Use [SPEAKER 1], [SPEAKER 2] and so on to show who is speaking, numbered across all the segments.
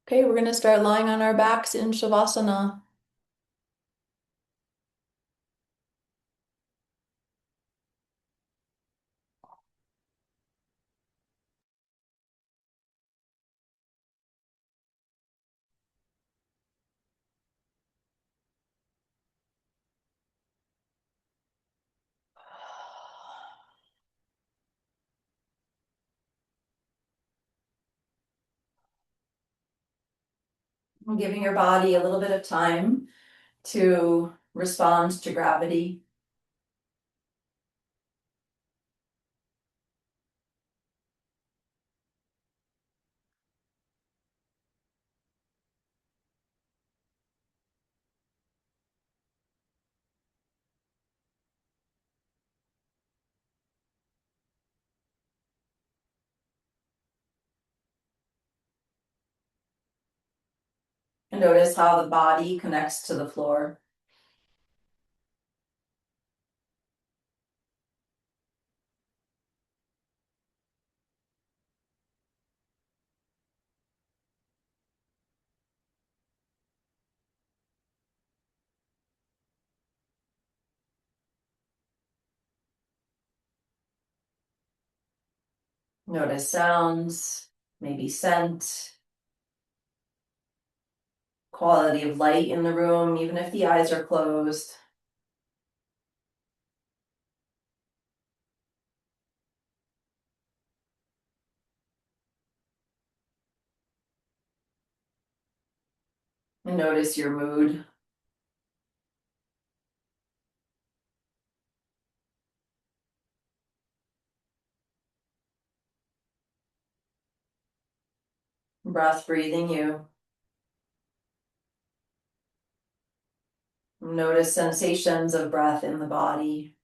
[SPEAKER 1] Okay, we're going to start lying on our backs in Shavasana. And giving your body a little bit of time to respond to gravity. And notice how the body connects to the floor. Notice sounds, maybe scent, quality of light in the room, even if the eyes are closed. And notice your mood. Breath breathing you. Notice sensations of breath in the body.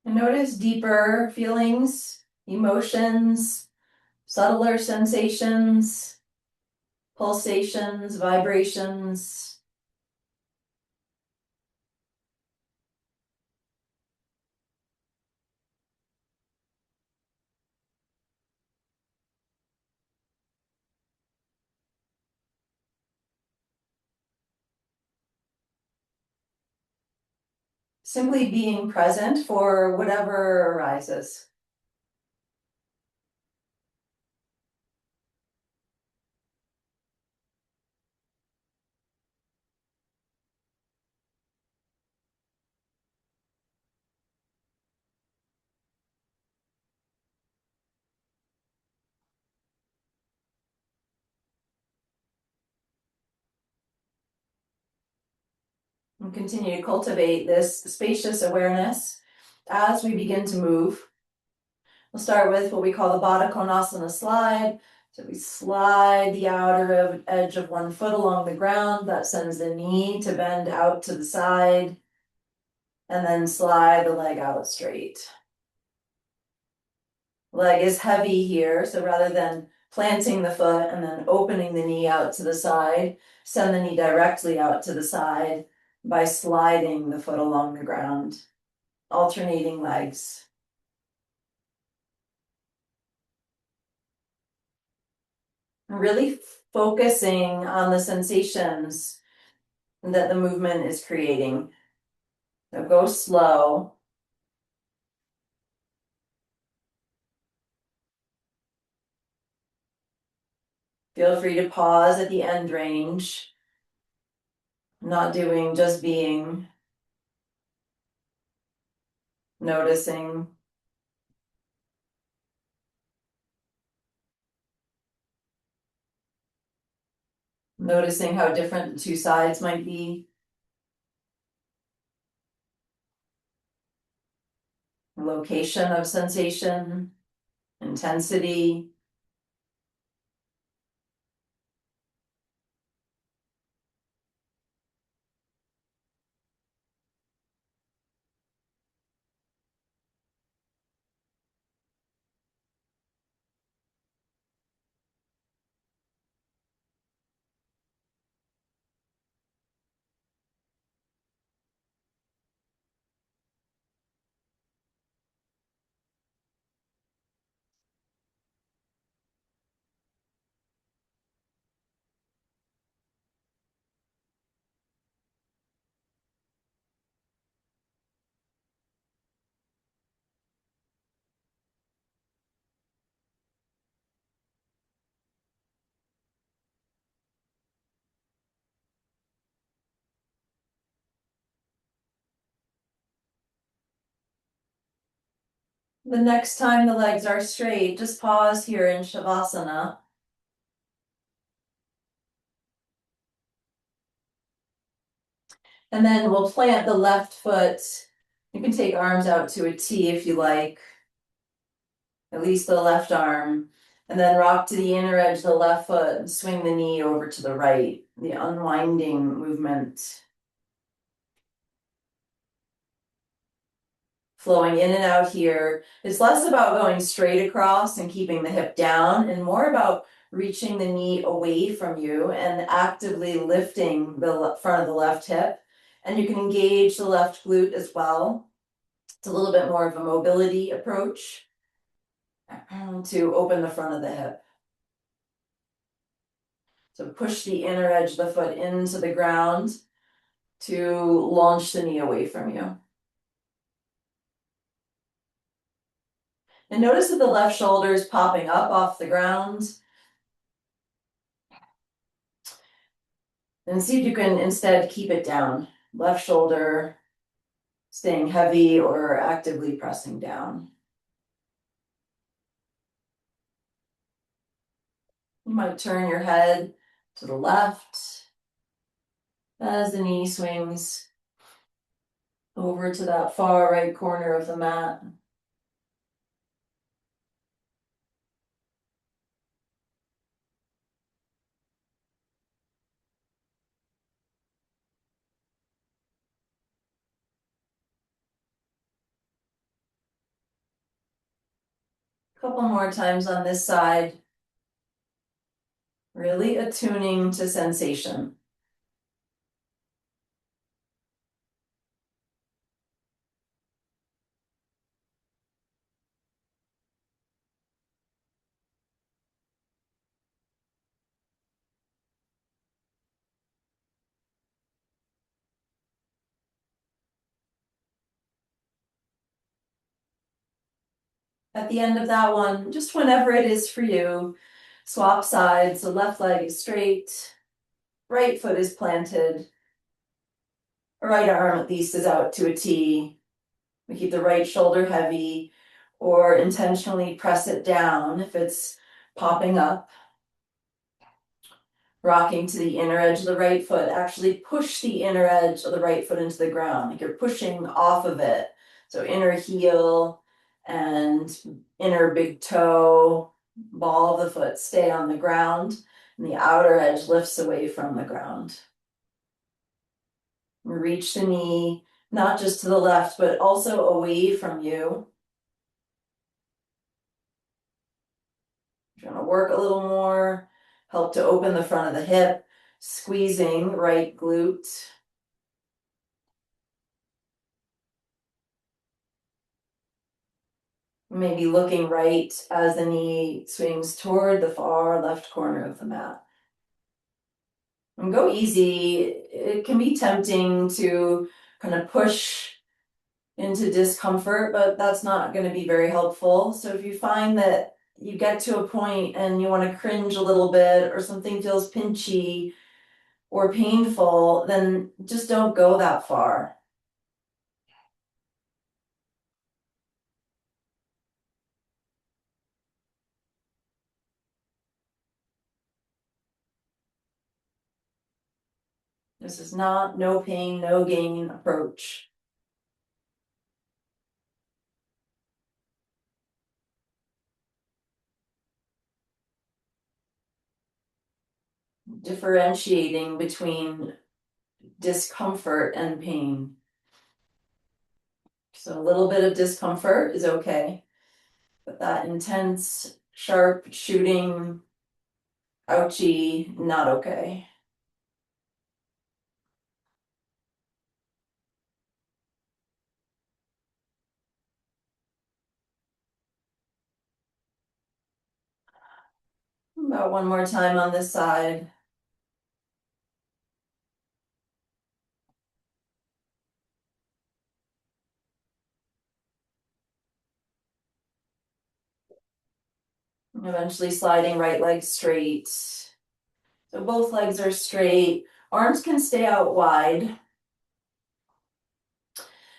[SPEAKER 1] And notice deeper feelings, emotions, subtler sensations, pulsations, vibrations. Simply being present for whatever arises. And continue to cultivate this spacious awareness as we begin to move. We'll start with what we call the Baddha Konasana slide. So we slide the outer edge of one foot along the ground. That sends the knee to bend out to the side. And then slide the leg out straight. Leg is heavy here, so rather than planting the foot and then opening the knee out to the side, send the knee directly out to the side by sliding the foot along the ground, alternating legs. Really focusing on the sensations that the movement is creating. So go slow. Feel free to pause at the end range. Not doing, just being. Noticing. Noticing how different the two sides might be. Location of sensation, intensity. The next time the legs are straight, just pause here in Shavasana. And then we'll plant the left foot. You can take arms out to a T if you like, at least the left arm. And then rock to the inner edge of the left foot and swing the knee over to the right, the unwinding movement. Flowing in and out here. It's less about going straight across and keeping the hip down and more about reaching the knee away from you and actively lifting the front of the left hip. And you can engage the left glute as well. It's a little bit more of a mobility approach to open the front of the hip. So push the inner edge of the foot into the ground to launch the knee away from you. And notice that the left shoulder is popping up off the ground. And see if you can instead keep it down. Left shoulder staying heavy or actively pressing down. You might turn your head to the left as the knee swings over to that far right corner of the mat. Couple more times on this side. Really attuning to sensation. At the end of that one, just whenever it is for you, swap sides. The left leg is straight, right foot is planted, right arm at least is out to a T. We keep the right shoulder heavy or intentionally press it down if it's popping up. Rocking to the inner edge of the right foot. Actually push the inner edge of the right foot into the ground, like you're pushing off of it. So inner heel and inner big toe, ball of the foot stay on the ground, and the outer edge lifts away from the ground. Reach the knee, not just to the left, but also away from you. If you want to work a little more, help to open the front of the hip, squeezing right glute. Maybe looking right as the knee swings toward the far left corner of the mat. And go easy. It can be tempting to kind of push into discomfort, but that's not going to be very helpful. So if you find that you get to a point and you want to cringe a little bit or something feels pinchy or painful, then just don't go that far. This is not no pain, no gain approach. Differentiating between discomfort and pain. So a little bit of discomfort is okay, but that intense, sharp shooting, ouchy, not okay. About one more time on this side. Eventually sliding right leg straight. So both legs are straight. Arms can stay out wide.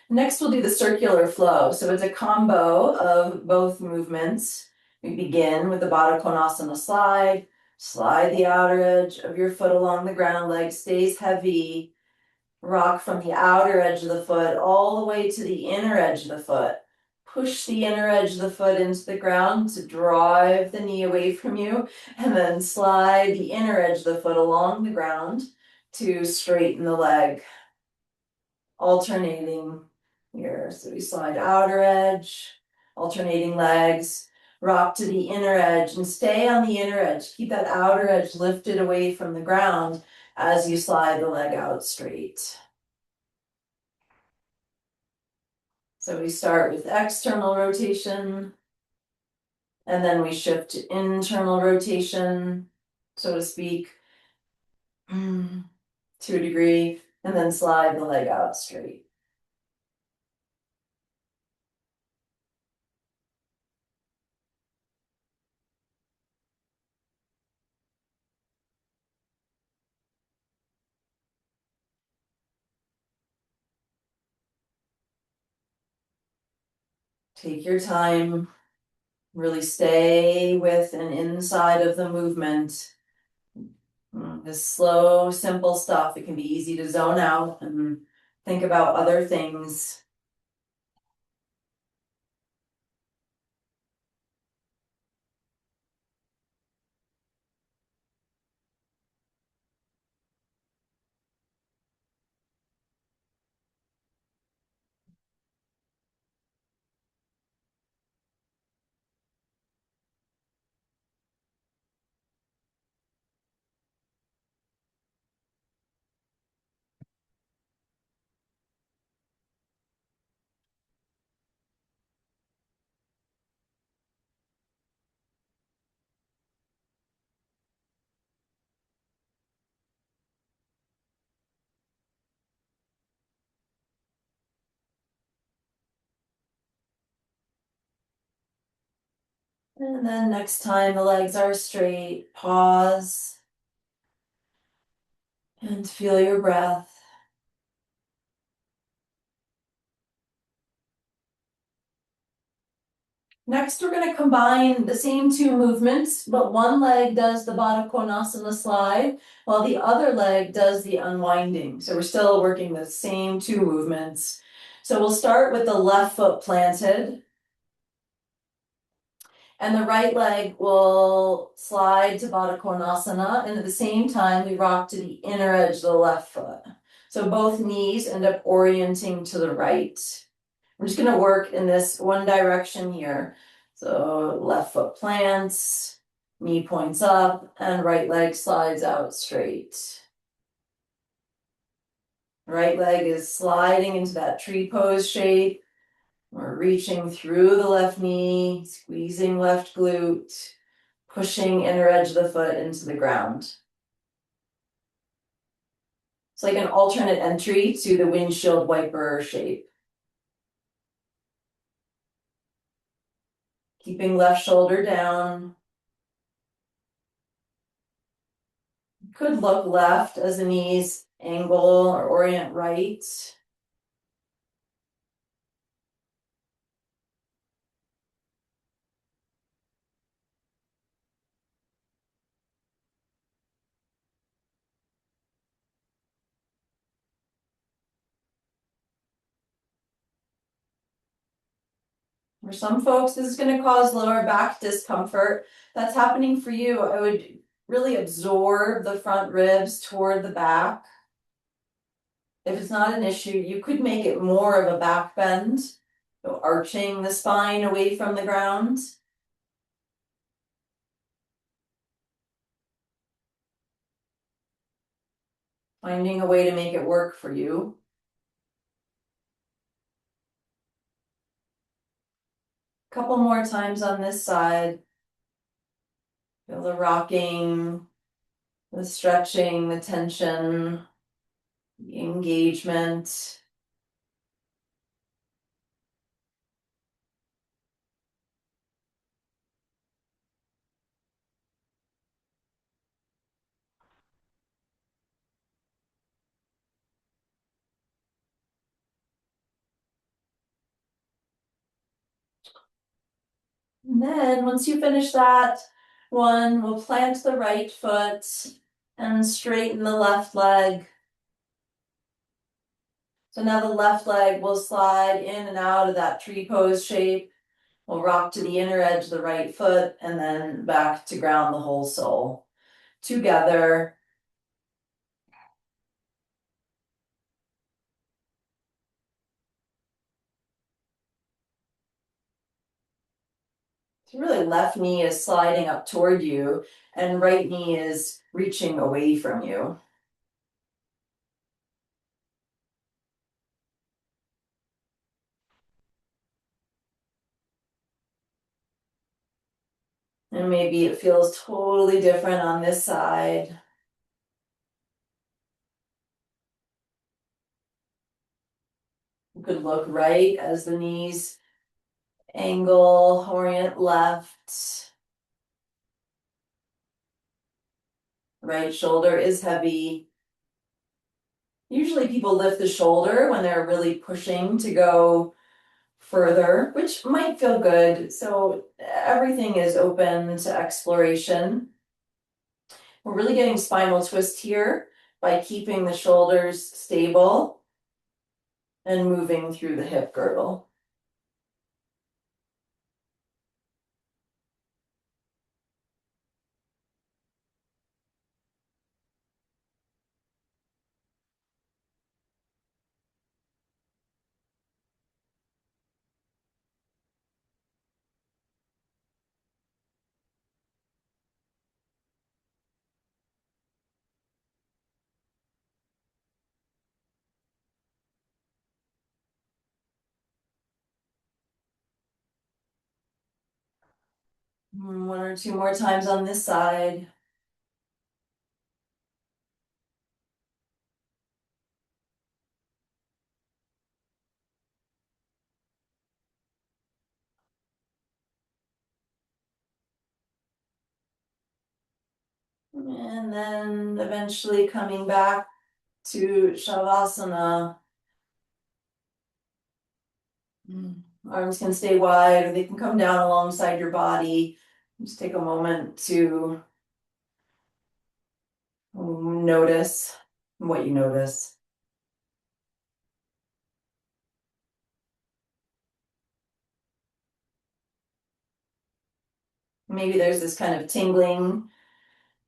[SPEAKER 1] Next, we'll do the circular flow. So it's a combo of both movements. We begin with the Baddha Konasana slide. Slide the outer edge of your foot along the ground, leg stays heavy. Rock from the outer edge of the foot all the way to the inner edge of the foot. Push the inner edge of the foot into the ground to drive the knee away from you, and then slide the inner edge of the foot along the ground to straighten the leg. Alternating here. So we slide outer edge, alternating legs, rock to the inner edge and stay on the inner edge. Keep that outer edge lifted away from the ground as you slide the leg out straight. So we start with external rotation, and then we shift to internal rotation, so to speak, to a degree, and then slide the leg out straight. Take your time. Really stay with and inside of the movement. This slow, simple stuff. It can be easy to zone out and think about other things. And then next time the legs are straight, pause and feel your breath. Next, we're going to combine the same two movements, but one leg does the Baddha Konasana slide, while the other leg does the unwinding. So we're still working the same two movements. So we'll start with the left foot planted, and the right leg will slide to Baddha Konasana, and at the same time, we rock to the inner edge of the left foot. So both knees end up orienting to the right. I'm just going to work in this one direction here. So left foot plants, knee points up, and right leg slides out straight. Right leg is sliding into that tree pose shape. We're reaching through the left knee, squeezing left glute, pushing inner edge of the foot into the ground. It's like an alternate entry to the windshield wiper shape. Keeping left shoulder down. Could look left as the knees angle or orient right. For some folks, this is going to cause lower back discomfort. That's happening for you. I would really absorb the front ribs toward the back. If it's not an issue, you could make it more of a back bend, so arching the spine away from the ground. Finding a way to make it work for you. Couple more times on this side. Feel the rocking, the stretching, the tension, the engagement. And then once you finish that one, we'll plant the right foot and straighten the left leg. So now the left leg will slide in and out of that tree pose shape. We'll rock to the inner edge of the right foot and then back to ground the whole sole. Together. So really left knee is sliding up toward you and right knee is reaching away from you. And maybe it feels totally different on this side. You could look right as the knees angle, orient left. Right shoulder is heavy. Usually people lift the shoulder when they're really pushing to go further, which might feel good. So everything is open to exploration. We're really getting spinal twist here by keeping the shoulders stable and moving through the hip girdle. One or two more times on this side. And then eventually coming back to Shavasana. Arms can stay wide or they can come down alongside your body. Just take a moment to notice what you notice. Maybe there's this kind of tingling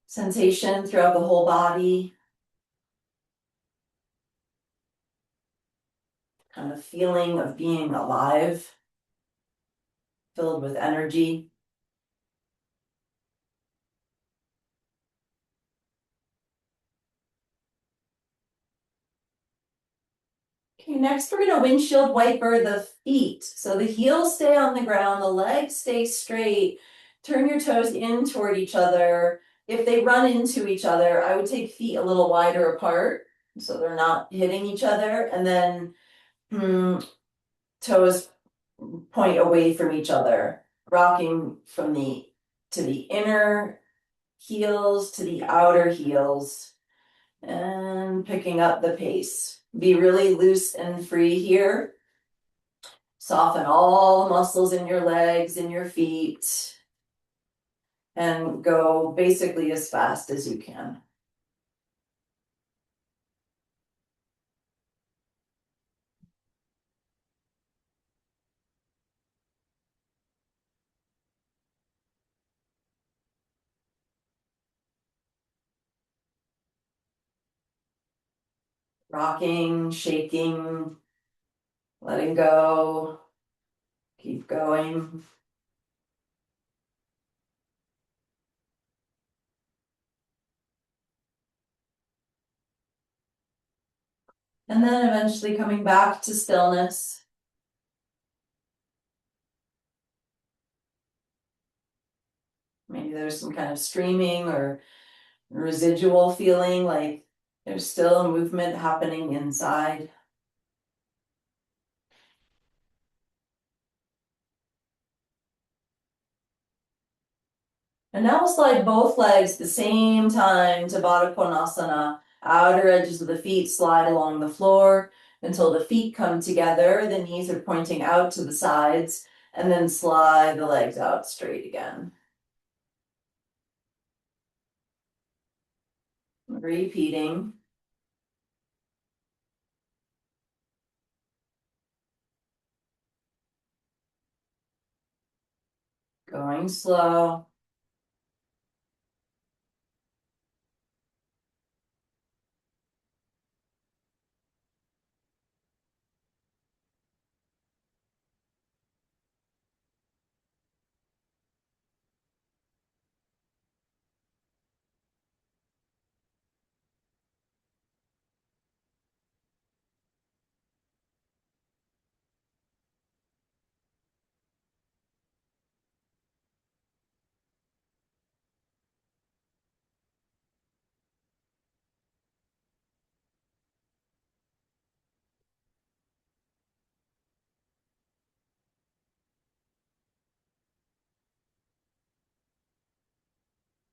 [SPEAKER 1] sensation throughout the whole body. Kind of feeling of being alive, filled with energy. Okay, next we're gonna windshield wiper the feet. So the heels stay on the ground, the legs stay straight. Turn your toes in toward each other. If they run into each other, I would take feet a little wider apart so they're not hitting each other. And then toes point away from each other, rocking from to the inner heels to the outer heels and picking up the pace. Be really loose and free here. Soften all the muscles in your legs, in your feet, and go basically as fast as you can. Rocking, shaking, letting go, keep going. And then eventually coming back to stillness. Maybe there's some kind of streaming or residual feeling like there's still movement happening inside. And now we'll slide both legs at the same time to Baddha Konasana. Outer edges of the feet slide along the floor until the feet come together. The knees are pointing out to the sides. and then slide the legs out straight again. Repeating. Going slow.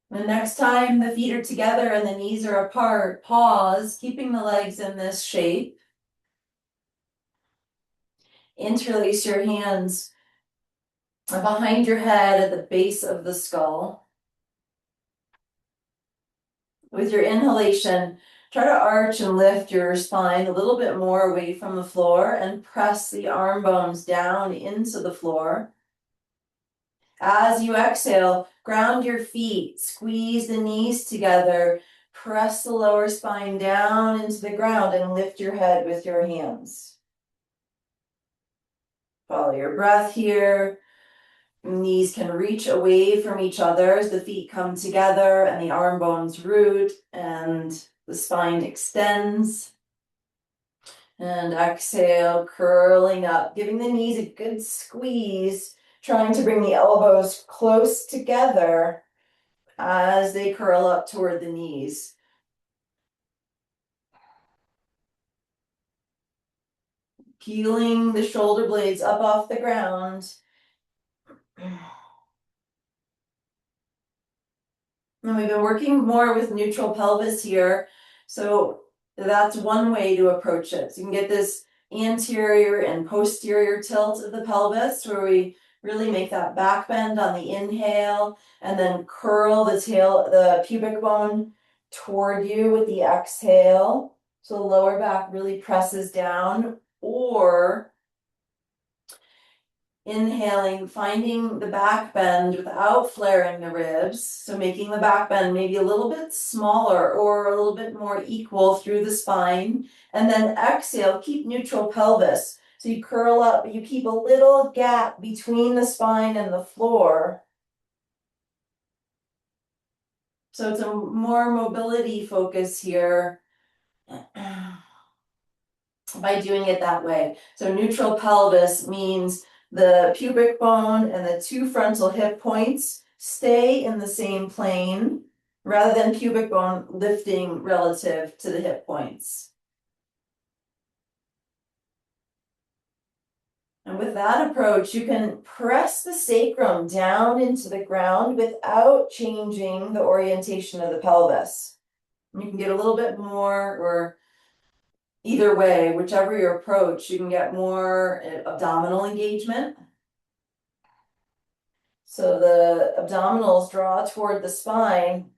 [SPEAKER 1] The next time the feet are together and the knees are apart, pause, keeping the legs in this shape. Interlace your hands behind your head at the base of the skull. With your inhalation, try to arch and lift your spine a little bit more away from the floor and press the arm bones down into the floor. As you exhale, ground your feet, squeeze the knees together, press the lower spine down into the ground and lift your head with your hands. Follow your breath here. Knees can reach away from each other as the feet come together and the arm bones root and the spine extends. And exhale, curling up, giving the knees a good squeeze, trying to bring the elbows close together as they curl up toward the knees. Peeling the shoulder blades up off the ground. And we've been working more with neutral pelvis here. So that's one way to approach it. So you can get this anterior and posterior tilt of the pelvis where we really make that back bend on the inhale and then curl the pubic bone toward you with the exhale. So the lower back really presses down, or inhaling, finding the back bend without flaring the ribs. So making the back bend maybe a little bit smaller or a little bit more equal through the spine. And then exhale, keep neutral pelvis. So you curl up, but you keep a little gap between the spine and the floor. So it's a more mobility focus here by doing it that way. So neutral pelvis means the pubic bone and the two frontal hip points stay in the same plane rather than pubic bone lifting relative to the hip points. And with that approach, you can press the sacrum down into the ground without changing the orientation of the pelvis. You can get a little bit more, or either way, whichever your approach, you can get more abdominal engagement. So the abdominals draw toward the spine,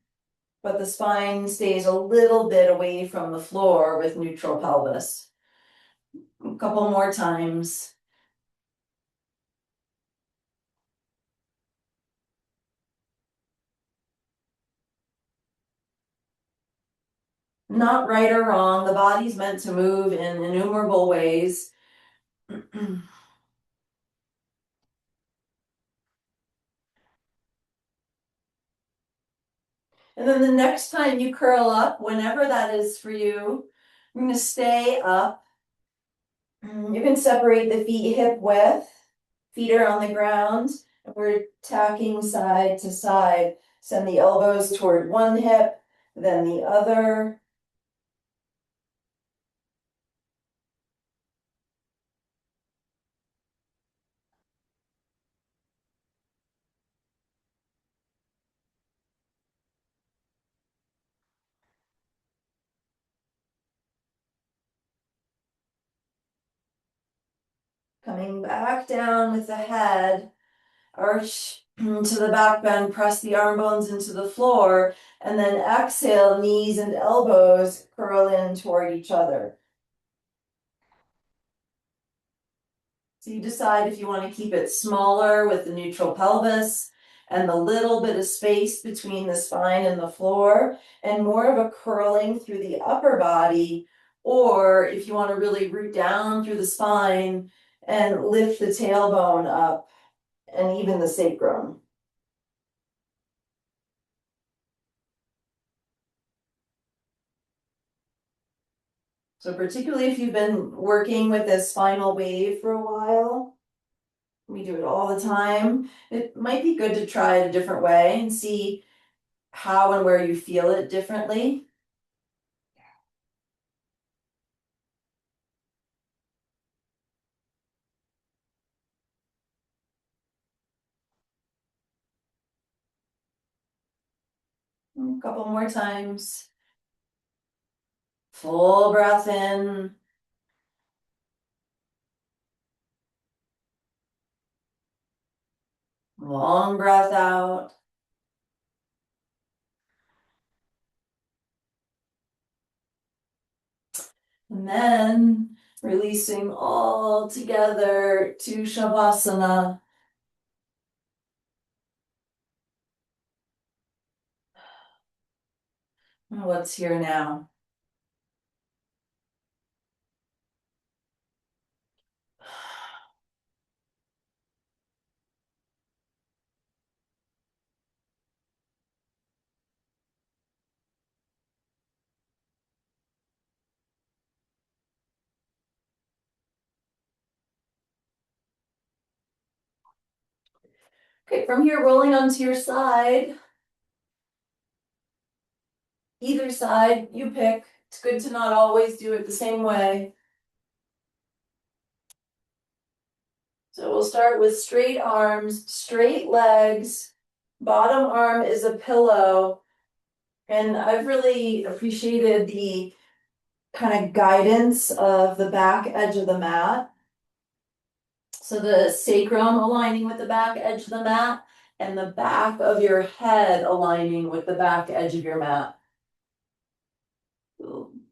[SPEAKER 1] but the spine stays a little bit away from the floor with neutral pelvis. A couple more times. Not right or wrong. The body's meant to move in innumerable ways. And then the next time you curl up, whenever that is for you, you're going to stay up. You can separate the feet hip width. Feet are on the ground. And we're tacking side to side. Send the elbows toward one hip, then the other. Coming back down with the head, arch to the back bend, press the arm bones into the floor, and then exhale, knees and elbows curl in toward each other. So you decide if you want to keep it smaller with the neutral pelvis and the little bit of space between the spine and the floor, and more of a curling through the upper body, or if you want to really root down through the spine and lift the tailbone up and even the sacrum. So particularly if you've been working with this spinal wave for a while, we do it all the time, it might be good to try it a different way and see how and where you feel it differently. A couple more times. Full breath in. Long breath out. And then releasing all together to Shavasana. What's here now? Okay, from here, rolling onto your side. Either side, you pick. It's good to not always do it the same way. So we'll start with straight arms, straight legs. Bottom arm is a pillow. And I've really appreciated the kind of guidance of the back edge of the mat. So the sacrum aligning with the back edge of the mat and the back of your head aligning with the back edge of your mat.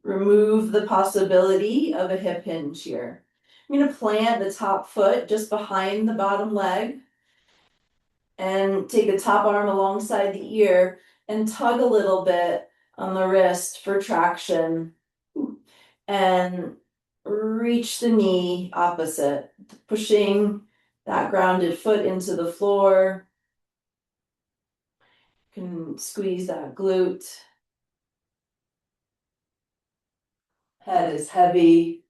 [SPEAKER 1] Remove the possibility of a hip hinge here. I'm going to plant the top foot just behind the bottom leg and take the top arm alongside the ear and tug a little bit on the wrist for traction and reach the knee opposite, pushing that grounded foot into the floor. You can squeeze that glute. Head is heavy.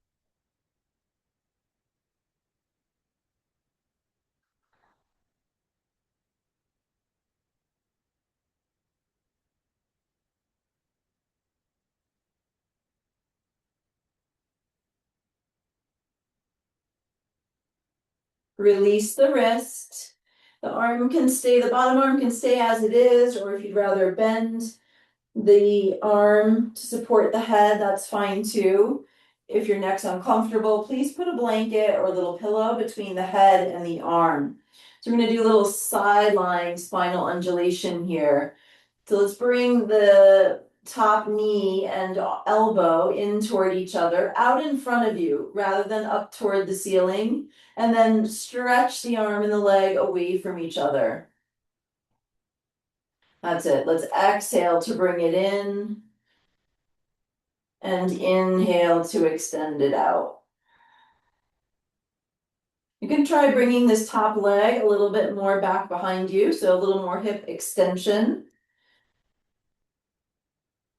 [SPEAKER 1] Release the wrist. The arm can stay, the bottom arm can stay as it is, or if you'd rather bend the arm to support the head, that's fine too. If your neck's uncomfortable, please put a blanket or a little pillow between the head and the arm. So we're going to do a little side lying spinal undulation here. So let's bring the top knee and elbow in toward each other, out in front of you rather than up toward the ceiling, and then stretch the arm and the leg away from each other. That's it. Let's exhale to bring it in and inhale to extend it out. You can try bringing this top leg a little bit more back behind you, so a little more hip extension.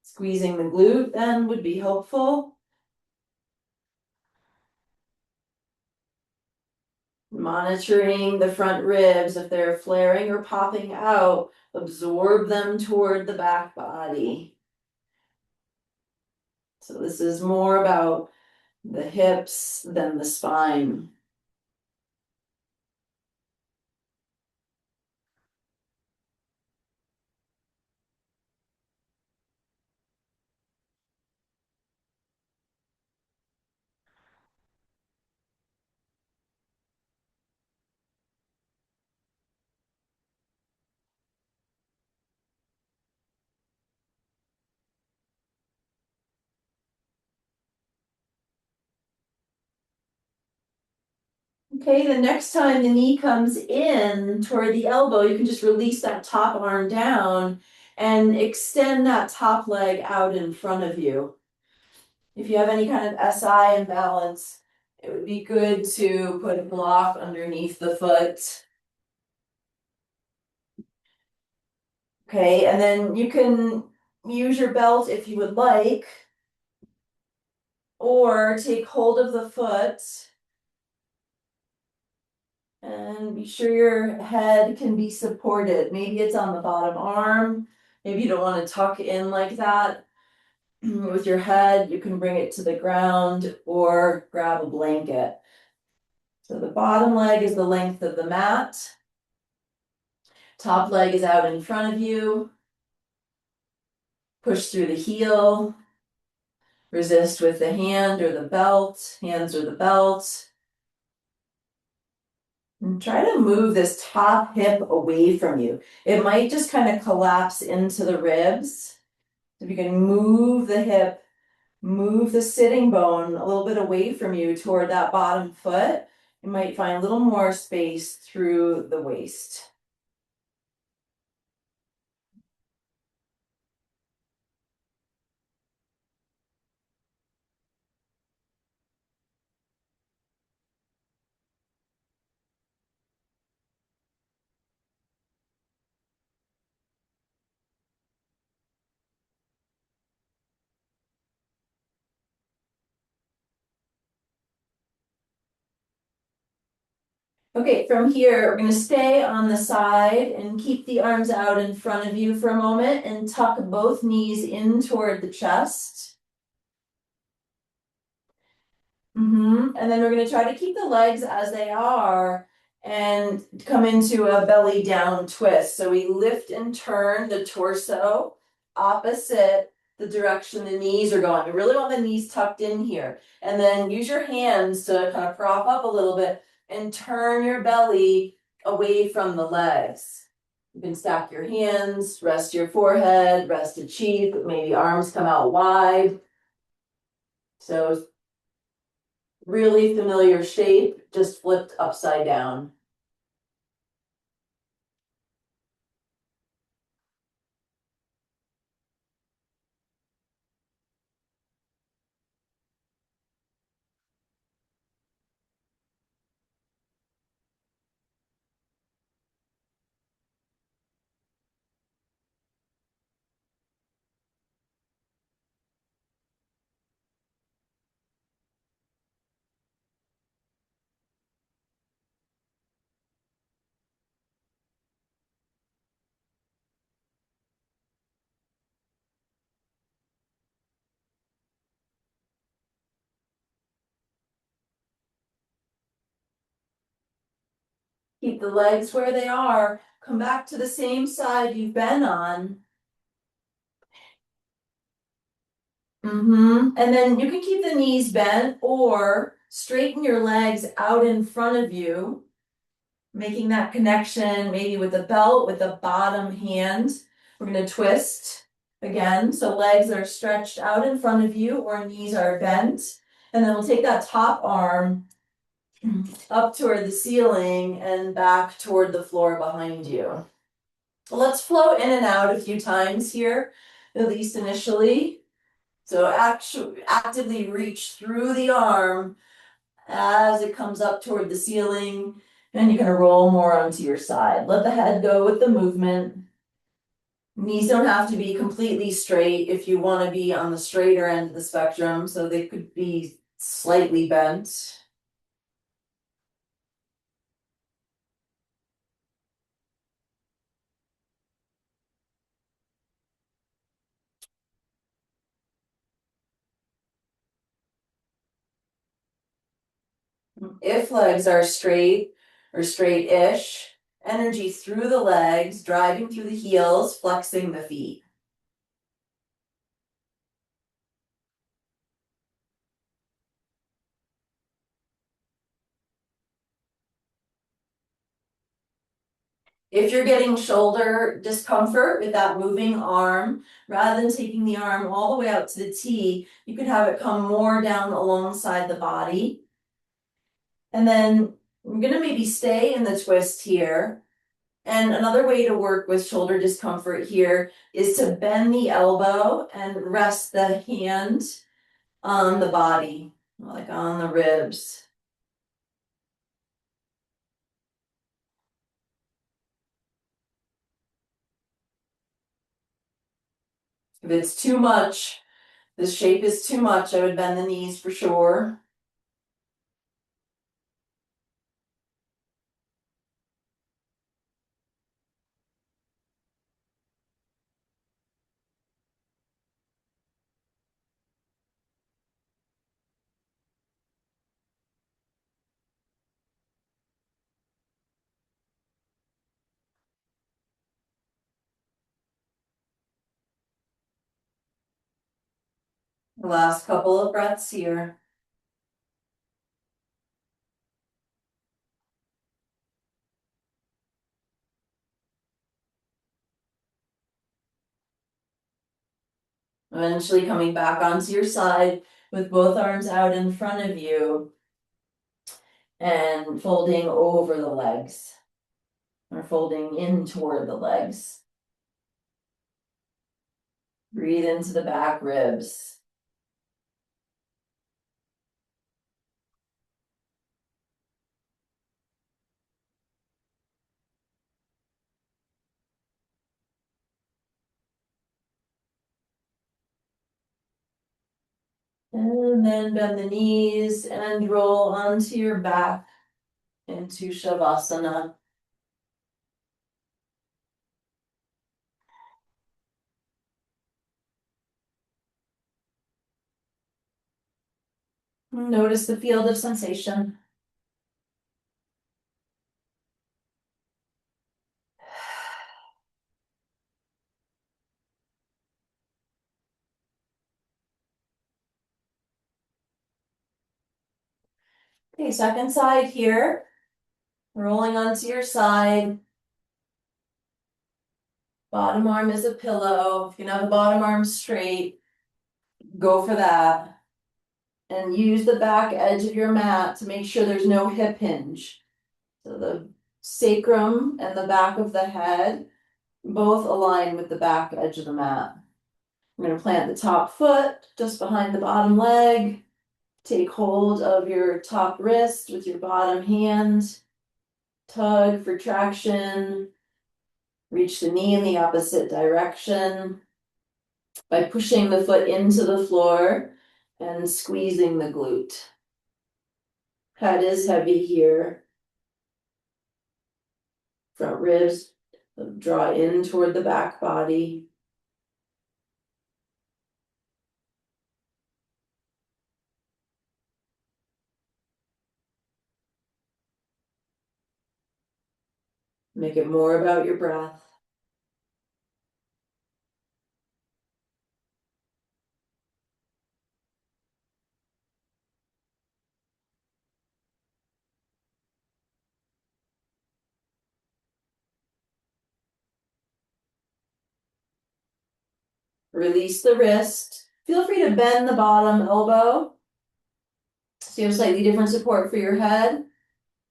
[SPEAKER 1] Squeezing the glute then would be helpful. Monitoring the front ribs, if they're flaring or popping out, absorb them toward the back body. So this is more about the hips than the spine. Okay, the next time the knee comes in toward the elbow, you can just release that top arm down and extend that top leg out in front of you. If you have any kind of SI imbalance, it would be good to put a block underneath the foot. Okay, and then you can use your belt if you would like, or take hold of the foot and be sure your head can be supported. Maybe it's on the bottom arm. Maybe you don't want to tuck in like that. With your head, you can bring it to the ground or grab a blanket. So the bottom leg is the length of the mat. Top leg is out in front of you. Push through the heel. Resist with the hand or the belt, hands or the belt. And try to move this top hip away from you. It might just kind of collapse into the ribs. If you can move the hip, move the sitting bone a little bit away from you toward that bottom foot, you might find a little more space through the waist. Okay, from here, we're going to stay on the side and keep the arms out in front of you for a moment and tuck both knees in toward the chest. And then we're going to try to keep the legs as they are and come into a belly down twist. So we lift and turn the torso opposite the direction the knees are going. We really want the knees tucked in here. And then use your hands to kind of prop up a little bit and turn your belly away from the legs. You can stack your hands, rest your forehead, rest a cheek, maybe arms come out wide. So really familiar shape, just flipped upside down. Keep the legs where they are. Come back to the same side you've been on. And then you can keep the knees bent or straighten your legs out in front of you, making that connection maybe with the belt, with the bottom hand. We're going to twist again. So legs are stretched out in front of you or knees are bent. And then we'll take that top arm up toward the ceiling and back toward the floor behind you. Let's float in and out a few times here, at least initially. So actively reach through the arm as it comes up toward the ceiling, and you're going to roll more onto your side. Let the head go with the movement. Knees don't have to be completely straight if you want to be on the straighter end of the spectrum, so they could be slightly bent. If legs are straight or straight-ish, energy through the legs, driving through the heels, flexing the feet. If you're getting shoulder discomfort with that moving arm, rather than taking the arm all the way out to the T, you could have it come more down alongside the body. And then I'm gonna maybe stay in the twist here. And another way to work with shoulder discomfort here is to bend the elbow and rest the hand on the body, like on the ribs. If it's too much, this shape is too much, I would bend the knees for sure. Last couple of breaths here. Eventually coming back onto your side with both arms out in front of you and folding over the legs or folding in toward the legs. Breathe into the back ribs. And then bend the knees and roll onto your back into Shavasana. Notice the field of sensation. Okay, second side here. Rolling onto your side. Bottom arm is a pillow. If you can have the bottom arm straight, go for that. And use the back edge of your mat to make sure there's no hip hinge. So the sacrum and the back of the head both align with the back edge of the mat. I'm going to plant the top foot just behind the bottom leg. Take hold of your top wrist with your bottom hand. Tug for traction. Reach the knee in the opposite direction by pushing the foot into the floor and squeezing the glute. Head is heavy here. Front ribs draw in toward the back body. Make it more about your breath. Release the wrist. Feel free to bend the bottom elbow so you have slightly different support for your head.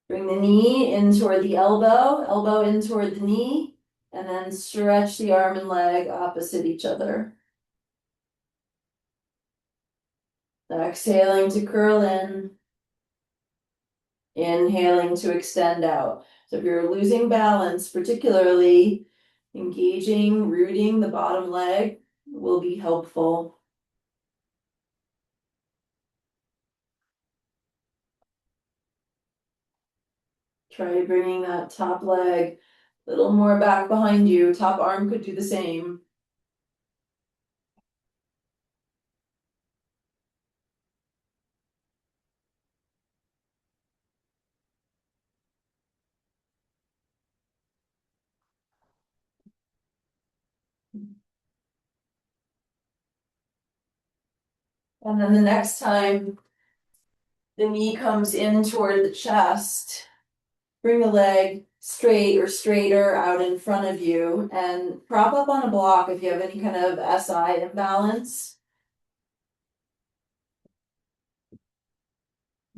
[SPEAKER 1] Bring the knee in toward the elbow, elbow in toward the knee, and then stretch the arm and leg opposite each other. Exhaling to curl in. Inhaling to extend out. So if you're losing balance, particularly engaging, rooting the bottom leg will be helpful. Try bringing that top leg a little more back behind you. Top arm could do the same. And then the next time the knee comes in toward the chest, bring the leg straight or straighter out in front of you and prop up on a block if you have any kind of SI imbalance.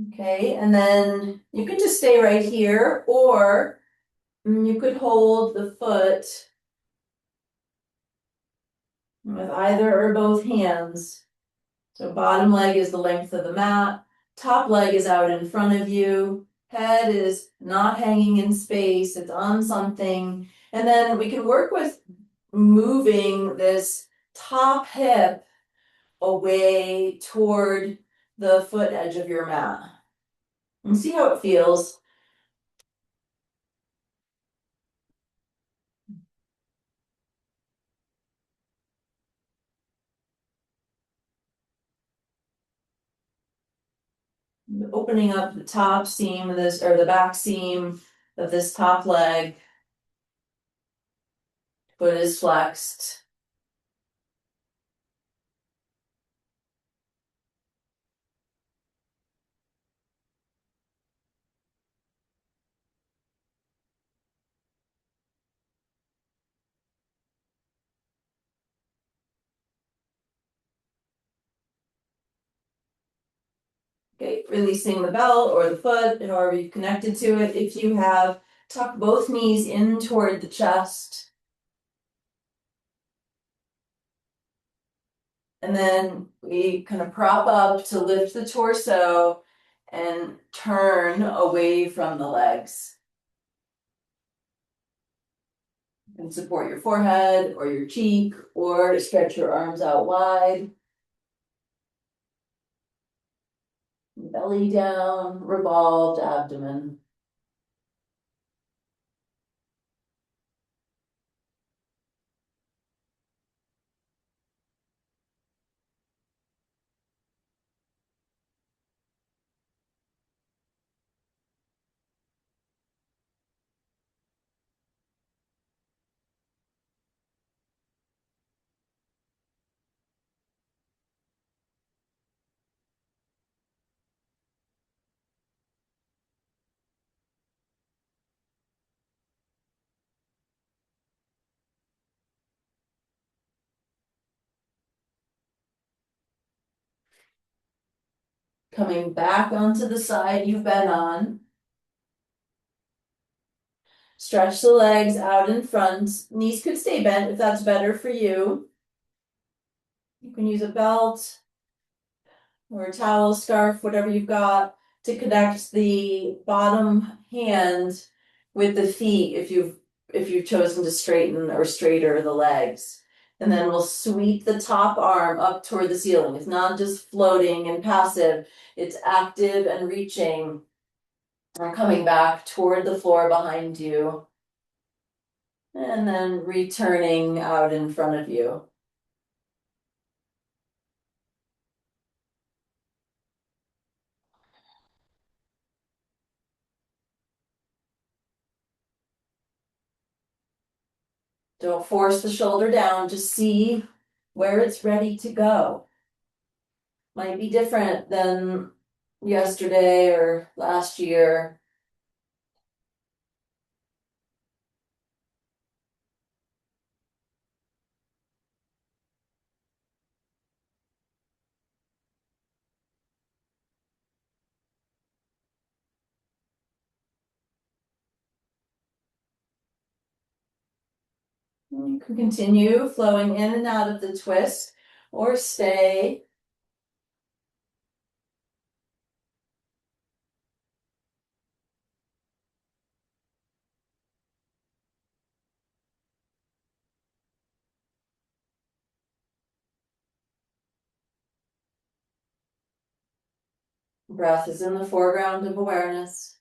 [SPEAKER 1] Okay, and then you can just stay right here, or you could hold the foot with either or both hands. So bottom leg is the length of the mat, top leg is out in front of you, head is not hanging in space, it's on something. And then we can work with moving this top hip away toward the foot edge of your mat. And see how it feels. Opening up the top seam of this, or the back seam of this top leg. Foot is flexed. Okay, releasing the belt or the foot, however you've connected to it. If you have, tuck both knees in toward the chest. And then we kind of prop up to lift the torso and turn away from the legs. You can support your forehead or your cheek or stretch your arms out wide. Belly down, revolved abdomen. Coming back onto the side you've been on. Stretch the legs out in front. Knees could stay bent if that's better for you. You can use a belt or a towel, scarf, whatever you've got to connect the bottom hand with the feet if you've chosen to straighten or straighter the legs. And then we'll sweep the top arm up toward the ceiling. It's not just floating and passive, it's active and reaching. And coming back toward the floor behind you. And then returning out in front of you. Don't force the shoulder down, just see where it's ready to go. Might be different than yesterday or last year. You can continue flowing in and out of the twist or stay. Breath is in the foreground of awareness.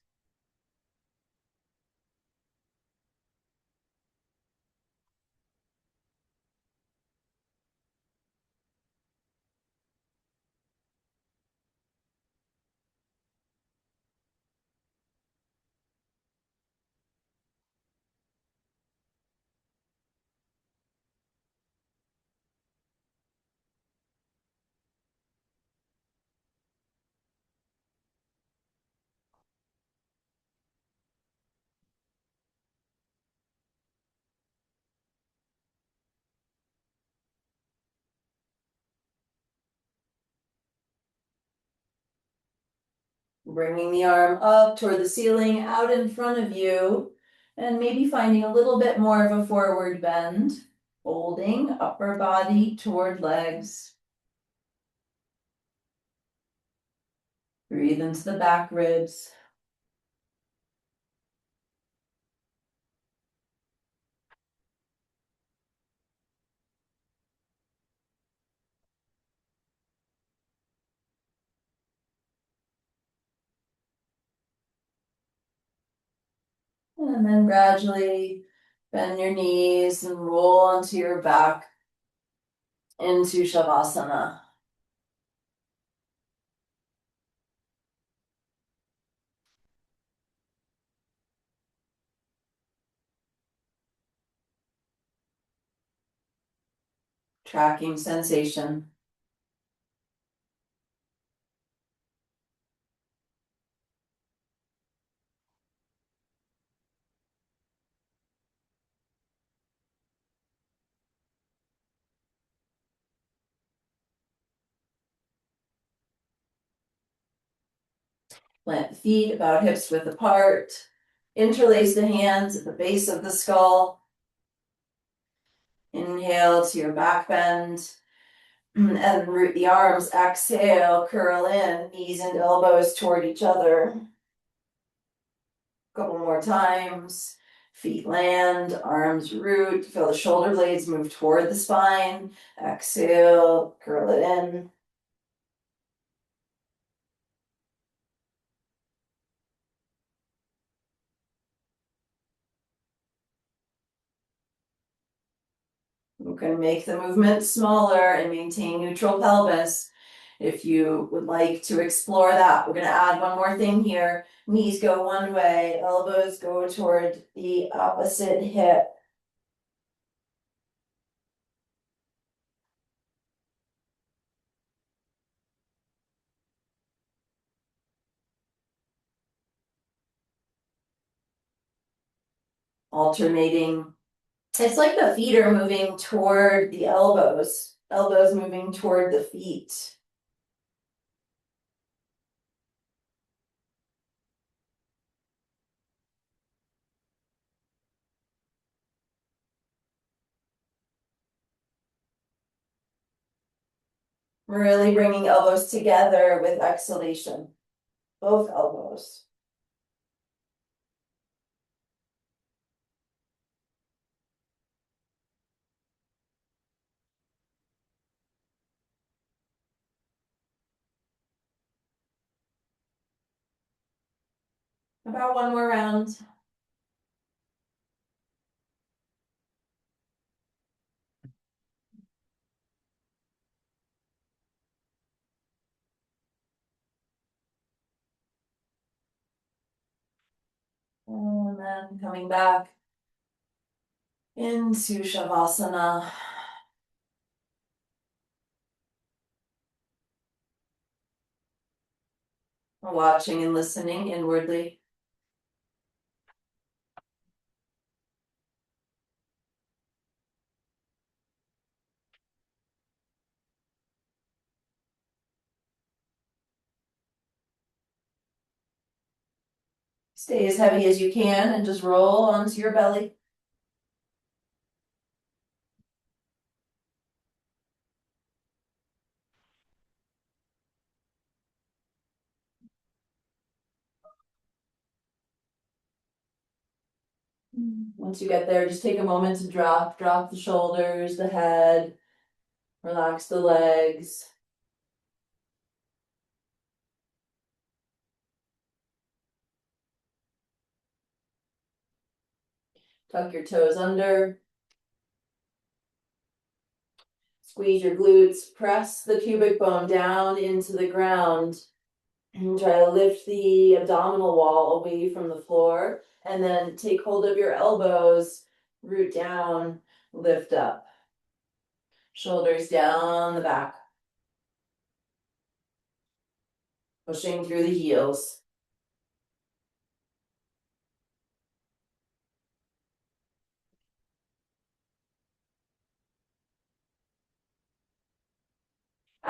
[SPEAKER 1] Bringing the arm up toward the ceiling, out in front of you, and maybe finding a little bit more of a forward bend. Folding upper body toward legs. Breathe into the back ribs. And then gradually bend your knees and roll onto your back into Shavasana. Tracking sensation. Plant the feet about hips width apart. Interlace the hands at the base of the skull. Inhale to your back bend. And root the arms. Exhale, curl in, knees and elbows toward each other. Couple more times. Feet land, arms root. Feel the shoulder blades move toward the spine. Exhale, curl it in. You can make the movement smaller and maintain neutral pelvis. If you would like to explore that, we're going to add one more thing here. Knees go one way, elbows go toward the opposite hip. Alternating. It's like the feet are moving toward the elbows, elbows moving toward the feet. Really bringing elbows together with exhalation, both elbows. About one more round. And then coming back into Shavasana. Watching and listening inwardly. Stay as heavy as you can and just roll onto your belly. Once you get there, just take a moment to drop the shoulders, the head, relax the legs. Tuck your toes under. Squeeze your glutes, press the pubic bone down into the ground. And try to lift the abdominal wall away from the floor. And then take hold of your elbows, root down, lift up. Shoulders down the back. Pushing through the heels.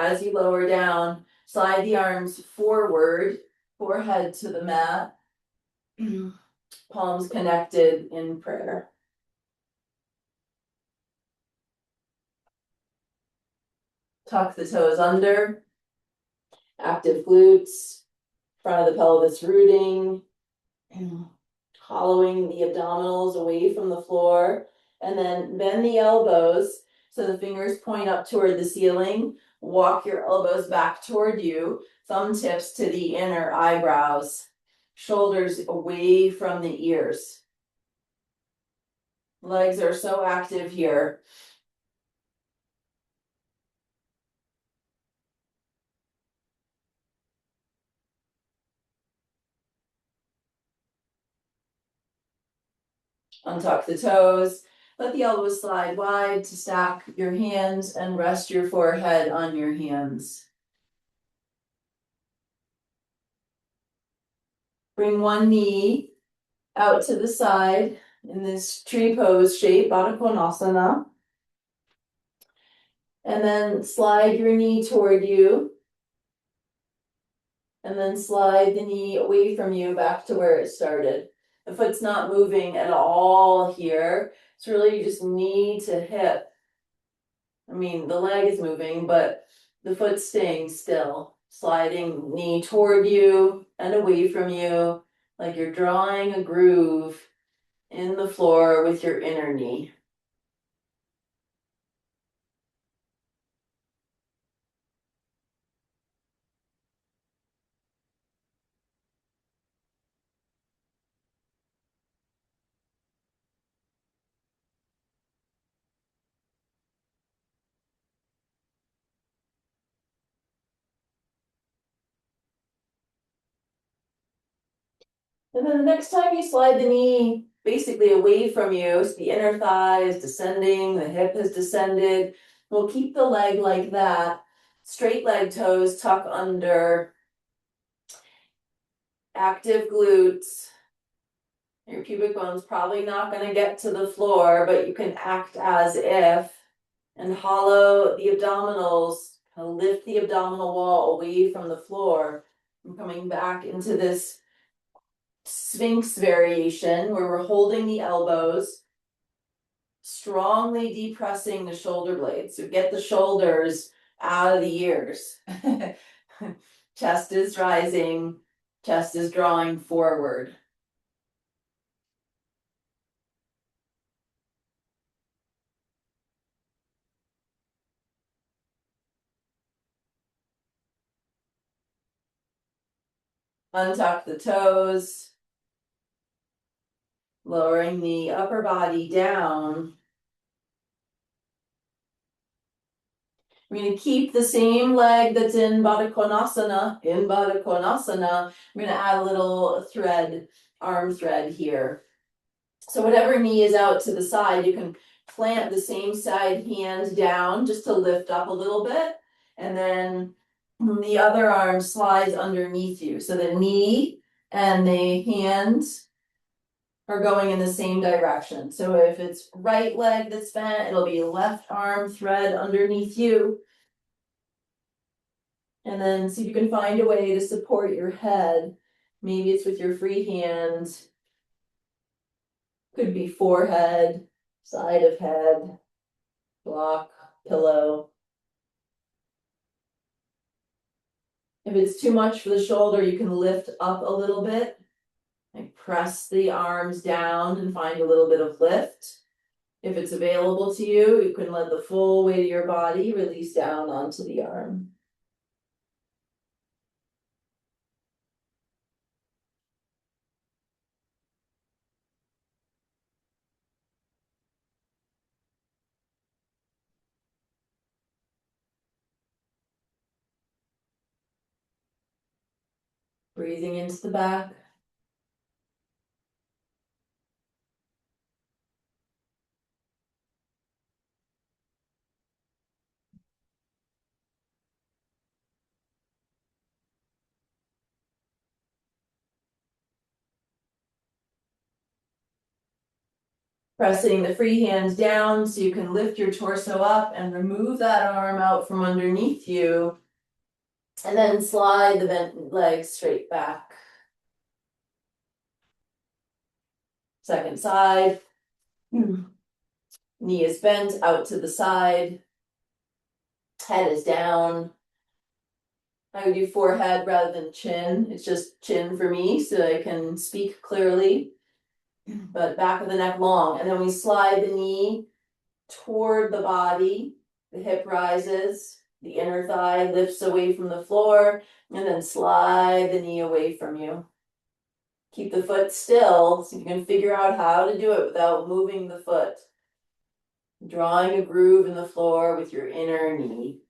[SPEAKER 1] As you lower down, slide the arms forward Forehead to the mat. Palms connected in prayer. Tuck the toes under. Active glutes. Front of the pelvis rooting. Hollowing the abdominals away from the floor. And then bend the elbows so the fingers point up toward the ceiling. Walk your elbows back toward you. Thumb tips to the inner eyebrows. Shoulders away from the ears. Legs are so active here. Untuck the toes. Let the elbows slide wide to stack your hands and rest your forehead on your hands. Bring one knee out to the side in this tree pose shape, Baddha Konasana. And then slide your knee toward you. And then slide the knee away from you back to where it started. The foot's not moving at all here. It's really just knee to hip. I mean, the leg is moving, but the foot's staying still. Sliding knee toward you and away from you, like you're drawing a groove in the floor with your inner knee. And then the next time you slide the knee basically away from you, so the inner thigh is descending, the hip has descended, we'll keep the leg like that. Straight leg toes tuck under. Active glutes. Your pubic bone's probably not going to get to the floor, but you can act as if and hollow the abdominals, lift the abdominal wall away from the floor. I'm coming back into this Sphinx variation where we're holding the elbows, strongly depressing the shoulder blades. So get the shoulders out of the ears. Chest is rising, chest is drawing forward. Untuck the toes, lowering the upper body down. We're going to keep the same leg that's in Baddha Konasana. In Baddha Konasana, I'm going to add a little thread, arm thread here. So whatever knee is out to the side, you can plant the same side hand down just to lift up a little bit. And then the other arm slides underneath you. So the knee and the hands are going in the same direction. So if it's right leg that's bent, it'll be left arm thread underneath you. And then see if you can find a way to support your head. Maybe it's with your free hand. Could be forehead, side of head, block, pillow. If it's too much for the shoulder, you can lift up a little bit. And press the arms down and find a little bit of lift. If it's available to you, you can let the full weight of your body release down onto the arm. Breathing into the back. Pressing the free hand down so you can lift your torso up and remove that arm out from underneath you. And then slide the bent legs straight back. Second side. Knee is bent out to the side. Head is down. I would do forehead rather than chin. It's just chin for me so I can speak clearly. But back of the neck long. And then we slide the knee toward the body. The hip rises. The inner thigh lifts away from the floor. And then slide the knee away from you. Keep the foot still so you can figure out how to do it without moving the foot. Drawing a groove in the floor with your inner knee.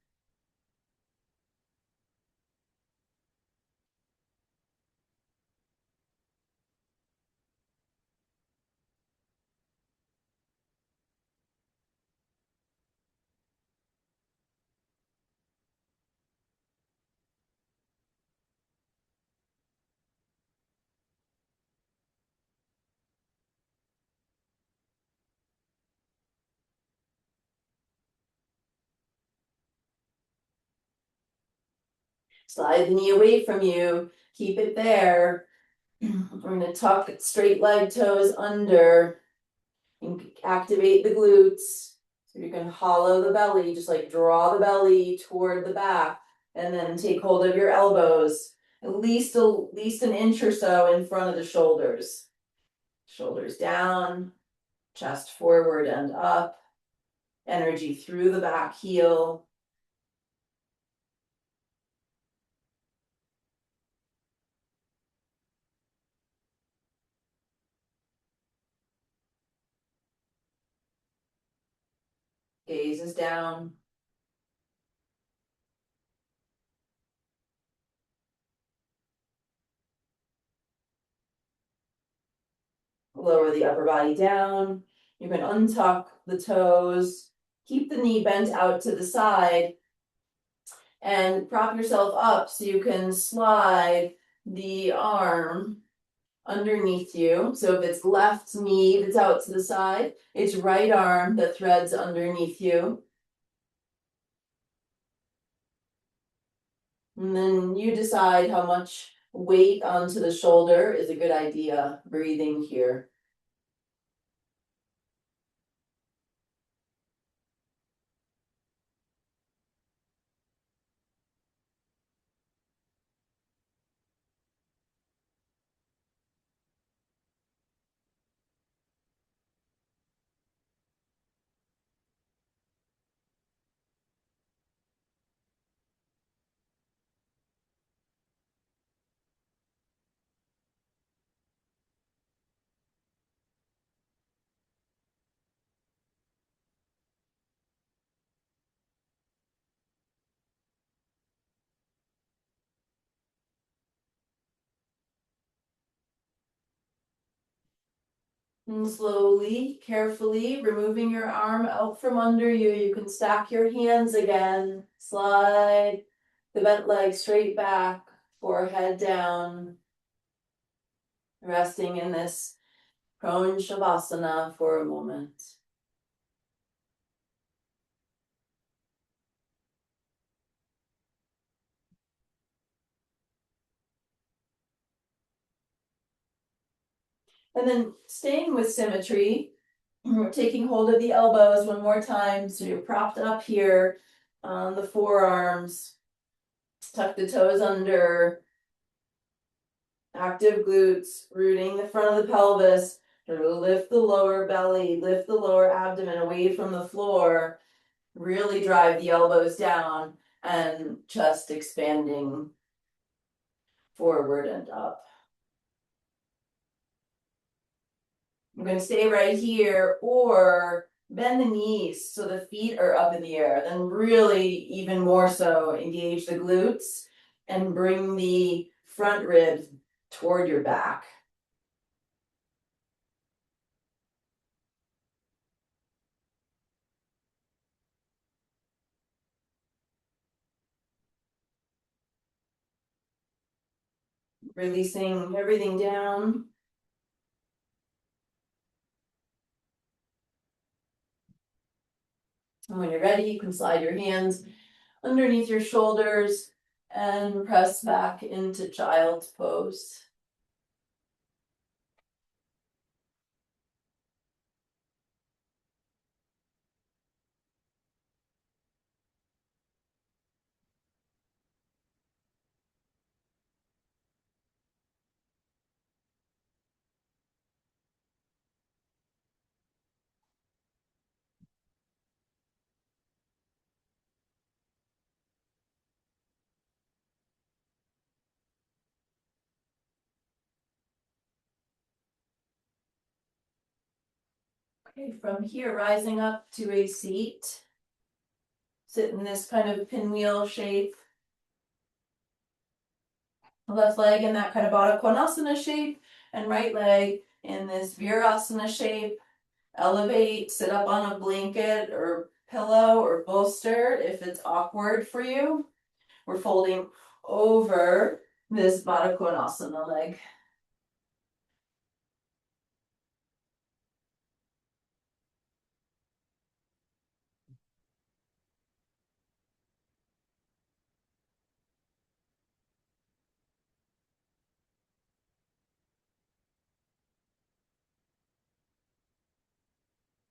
[SPEAKER 1] Slide the knee away from you. Keep it there. We're going to tuck straight leg toes under and activate the glutes. So you can hollow the belly, just like draw the belly toward the back and then take hold of your elbows at least an inch or so in front of the shoulders. Shoulders down, chest forward and up, energy through the back heel. Gaze is down. Lower the upper body down. You can untuck the toes. Keep the knee bent out to the side. And prop yourself up so you can slide the arm underneath you. So if it's left knee that's out to the side, it's right arm that threads underneath you. And then you decide how much weight onto the shoulder is a good idea, breathing here. And slowly, carefully, removing your arm out from under you, you can stack your hands again. Slide the bent leg straight back, forehead down. Resting in this prone shavasana for a moment. And then staying with symmetry, we're taking hold of the elbows one more time. So you're propped up here on the forearms. Tuck the toes under. Active glutes, rooting the front of the pelvis. Lift the lower belly, lift the lower abdomen away from the floor. Really drive the elbows down and chest expanding forward and up. I'm going to stay right here or bend the knees so the feet are up in the air. Then really even more so engage the glutes and bring the front ribs toward your back. Releasing everything down. And when you're ready, you can slide your hands underneath your shoulders And press back into child's pose. Okay, from here, rising up to a seat. Sit in this kind of pinwheel shape. Left leg in that kind of Baddha Konasana shape, and right leg in this Virasana shape. Elevate, sit up on a blanket or pillow or bolster if it's awkward for you. We're folding over this Baddha Konasana leg.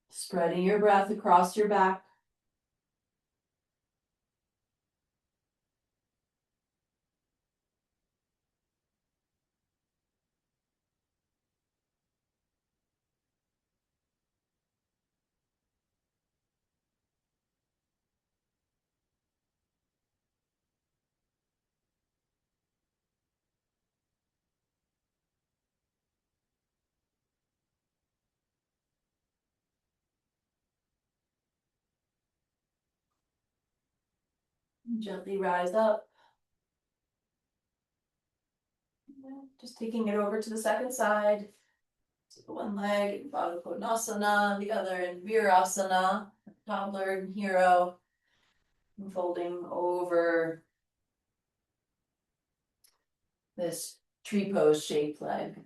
[SPEAKER 1] Spreading your breath across your back. Gently rise up. Just taking it over to the second side. So the one leg in Baddha Konasana, the other in Virasana, toddler and hero. And folding over this tree pose shaped leg.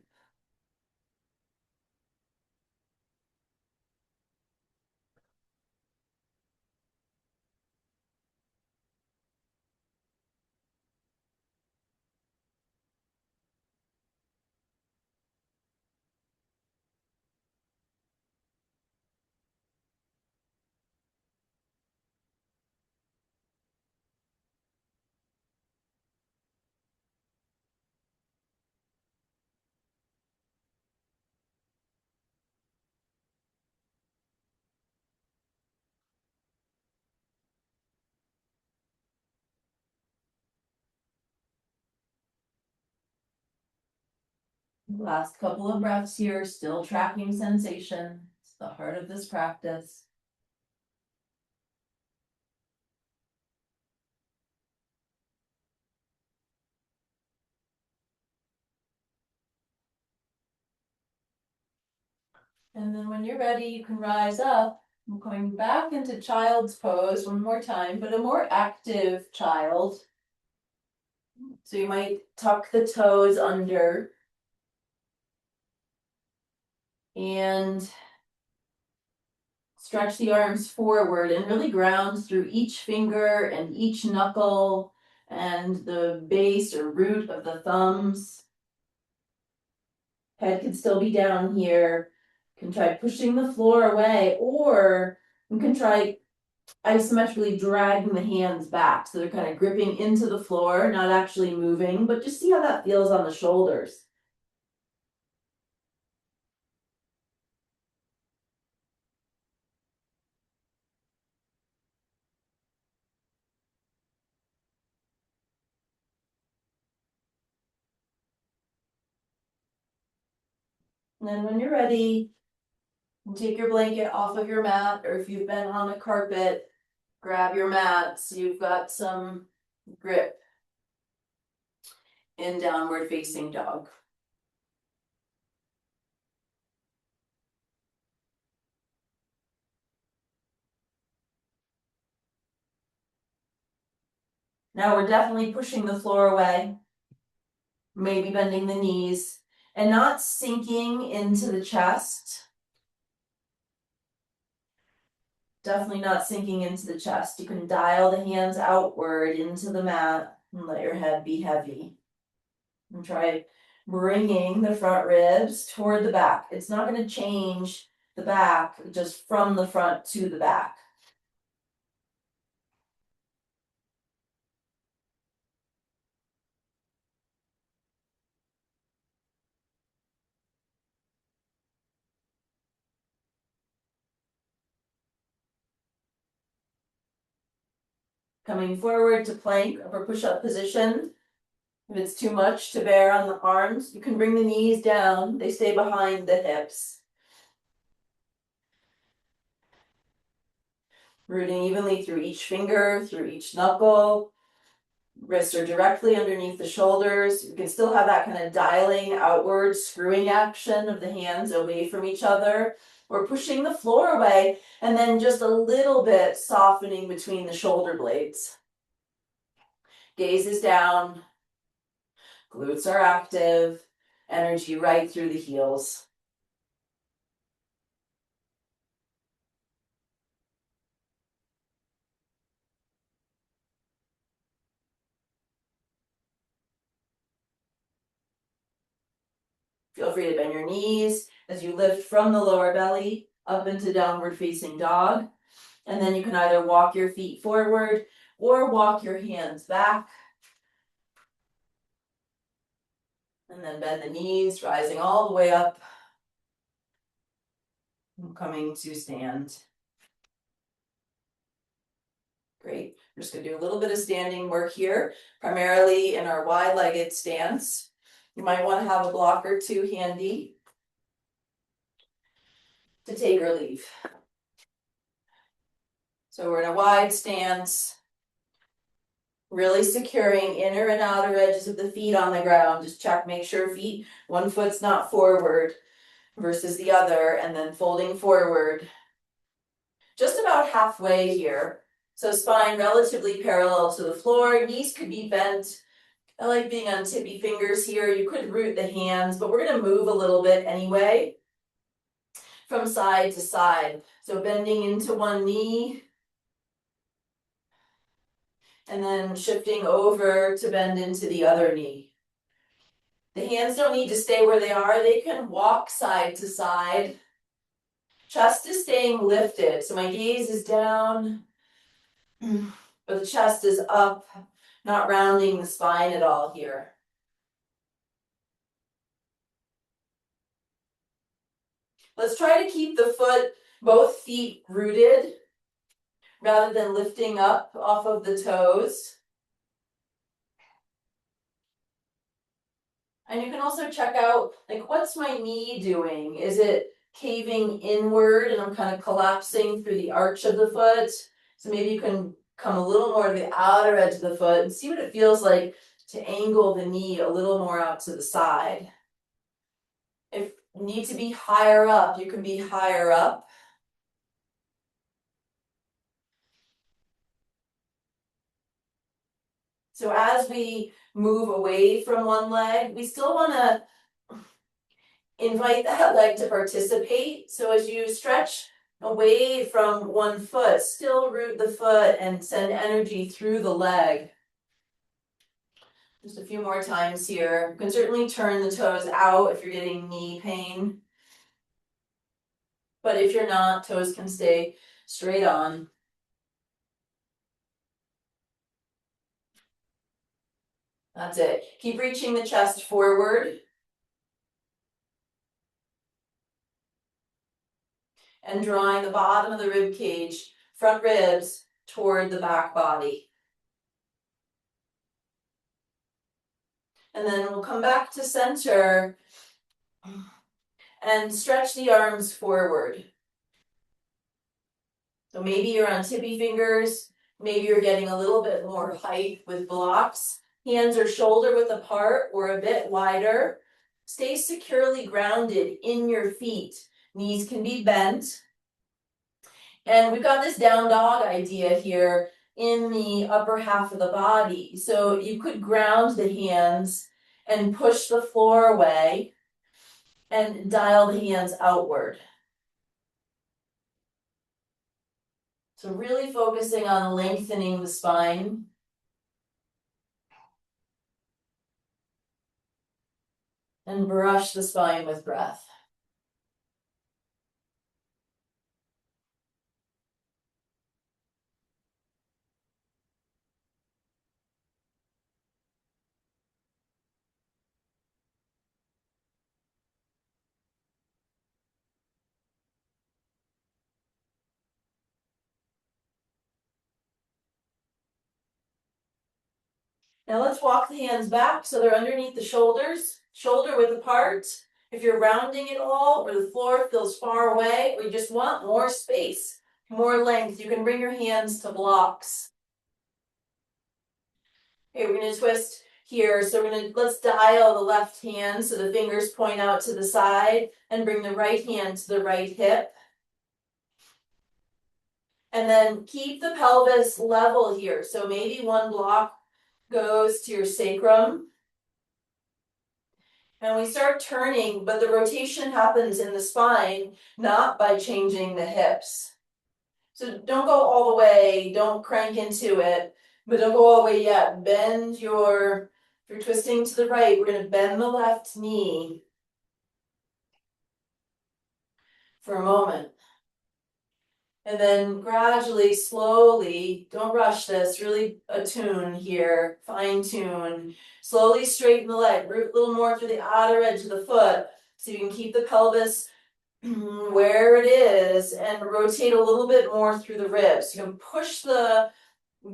[SPEAKER 1] Last couple of breaths here, still tracking sensation. It's the heart of this practice. And then when you're ready, you can rise up. I'm going back into child's pose one more time, but a more active child. So you might tuck the toes under and stretch the arms forward and really ground through each finger and each knuckle and the base or root of the thumbs. Head can still be down here. You can try pushing the floor away, or you can try isometrically dragging the hands back so they're kind of gripping into the floor, not actually moving, but just see how that feels on the shoulders. And then when you're ready, take your blanket off of your mat, or if you've been on a carpet, grab your mat so you've got some grip in downward facing dog. Now we're definitely pushing the floor away, maybe bending the knees, and not sinking into the chest. Definitely not sinking into the chest. You can dial the hands outward into the mat. And let your head be heavy. And try bringing the front ribs toward the back. It's not going to change the back, just from the front to the back. Coming forward to plank or push-up position. If it's too much to bear on the arms, you can bring the knees down. They stay behind the hips. Rooting evenly through each finger, through each knuckle. Wrists are directly underneath the shoulders. You can still have that kind of dialing outward, screwing action of the hands away from each other. We're pushing the floor away, and then just a little bit softening between the shoulder blades. Gaze is down. Glutes are active. Energy right through the heels. Feel free to bend your knees as you lift from the lower belly up into downward facing dog. And then you can either walk your feet forward or walk your hands back. And then bend the knees, rising all the way up. Coming to stand. Great. We're just going to do a little bit of standing work here, primarily in our wide-legged stance. You might want to have a block or two handy to take or leave. So we're in a wide stance, really securing inner and outer edges of the feet on the ground. Just check, make sure feet, one foot's not forward versus the other, and then folding forward. Just about halfway here. So spine relatively parallel to the floor, knees could be bent. I like being on tippy fingers here. You could root the hands, but we're gonna move a little bit anyway from side to side. So bending into one knee and then shifting over to bend into the other knee. The hands don't need to stay where they are. They can walk side to side. Chest is staying lifted. So my gaze is down, but the chest is up, not rounding the spine at all here. Let's try to keep the foot, both feet rooted rather than lifting up off of the toes. And you can also check out, like, what's my knee doing? Is it caving inward and I'm kind of collapsing through the arch of the foot? So maybe you can come a little more to the outer edge of the foot and see what it feels like to angle the knee a little more out to the side. If you need to be higher up, you can be higher up. So as we move away from one leg, we still want to invite that leg to participate. So as you stretch away from one foot, still root the foot and send energy through the leg. Just a few more times here. You can certainly turn the toes out if you're getting knee pain. But if you're not, toes can stay straight on. That's it. Keep reaching the chest forward. And drawing the bottom of the rib cage, front ribs toward the back body. And then we'll come back to center and stretch the arms forward. So maybe you're on tippy fingers, maybe you're getting a little bit more height with blocks. Hands are shoulder width apart or a bit wider. Stay securely grounded in your feet. Knees can be bent. And we've got this down dog idea here in the upper half of the body. So you could ground the hands and push the floor away and dial the hands outward. So really focusing on lengthening the spine. And brush the spine with breath. Now let's walk the hands back so they're underneath the shoulders, shoulder width apart. If you're rounding it all or the floor feels far away or you just want more space, more length, you can bring your hands to blocks. Okay, we're gonna twist here. So let's dial the left hand so the fingers point out to the side and bring the right hand to the right hip. And then keep the pelvis level here. So maybe one block goes to your sacrum. And we start turning, but the rotation happens in the spine, not by changing the hips. So don't go all the way, don't crank into it, but don't go all the way yet. Bend if you're twisting to the right, we're gonna bend the left knee for a moment. And then gradually, slowly, don't rush this, really attune here, fine tune. Slowly straighten the leg, root a little more through the outer edge of the foot so you can keep the pelvis where it is and rotate a little bit more through the ribs. You can push the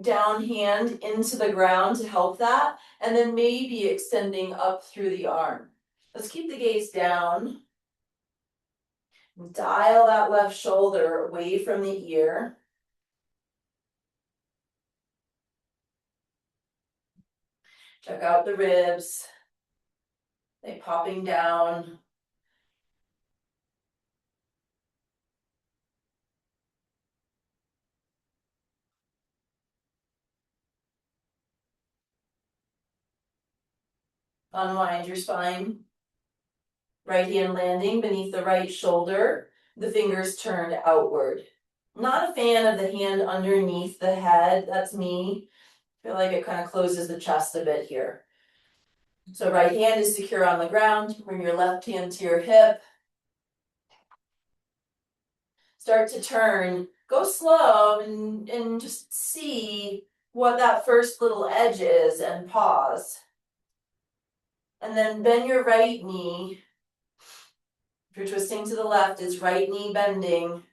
[SPEAKER 1] down hand into the ground to help that, and then maybe extending up through the arm. Let's keep the gaze down. Dial that left shoulder away from the ear. Check out the ribs. They popping down. Unwind your spine. Right hand landing beneath the right shoulder. The fingers turned outward. Not a fan of the hand underneath the head. That's me. I feel like it kind of closes the chest a bit here. So right hand is secure on the ground. Bring your left hand to your hip. Start to turn. Go slow and just see what that first little edge is and pause. And then bend your right knee. If you're twisting to the left, it's right knee bending.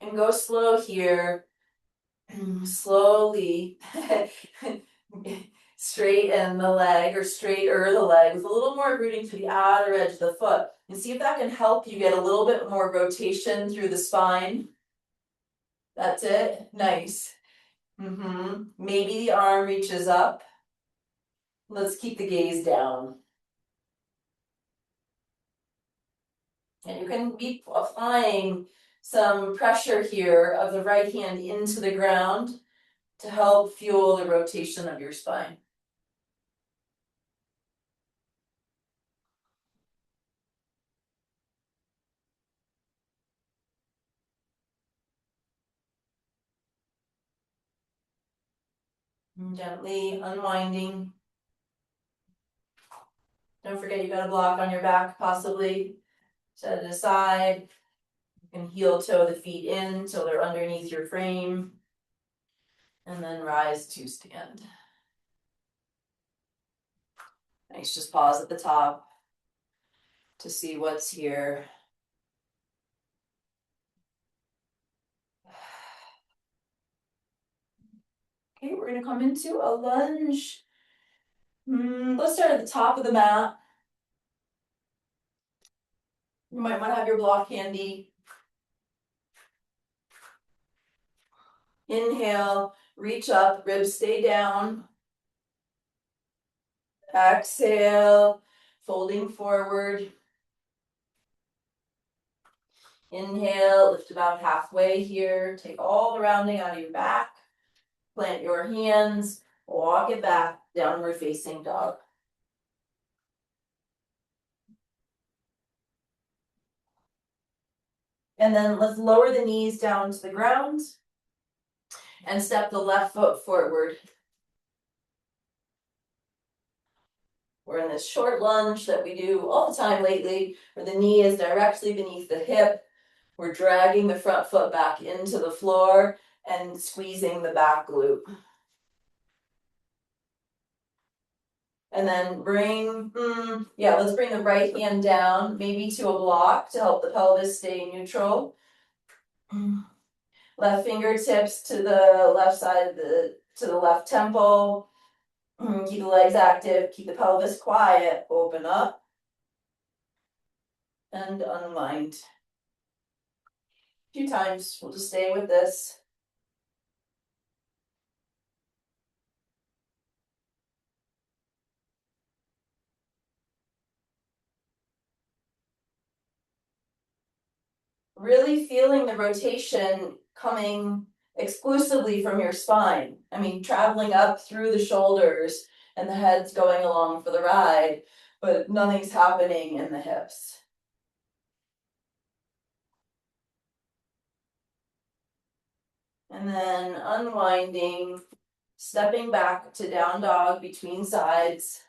[SPEAKER 1] And go slow here. Slowly straighten the leg or straighter the leg with a little more rooting to the outer edge of the foot. And see if that can help you get a little bit more rotation through the spine. That's it. Nice. Maybe the arm reaches up. Let's keep the gaze down. And you can be applying some pressure here of the right hand into the ground to help fuel the rotation of your spine. And gently unwinding. Don't forget you got a block on your back, possibly. Set it aside. You can heel toe the feet in till they're underneath your frame. And then rise to stand. Nice, just pause at the top to see what's here. Okay, we're gonna come into a lunge. Let's start at the top of the mat. You might want to have your block handy. Inhale, reach up, ribs stay down. Exhale, folding forward. Inhale, lift about halfway here. Take all the rounding out of your back. Plant your hands, walk it back, downward facing dog. And then let's lower the knees down to the ground and step the left foot forward. We're in this short lunge that we do all the time lately, where the knee is directly beneath the hip. We're dragging the front foot back into the floor and squeezing the back glute. And then let's bring the right hand down, maybe to a block to help the pelvis stay neutral. Left fingertips to the left side to the left temple. Keep the legs active, keep the pelvis quiet, open up and unwind. A few times, we'll just stay with this. Really feeling the rotation coming exclusively from your spine. I mean, traveling up through the shoulders and the head's going along for the ride, but nothing's happening in the hips. And then unwinding, stepping back to down dog between sides.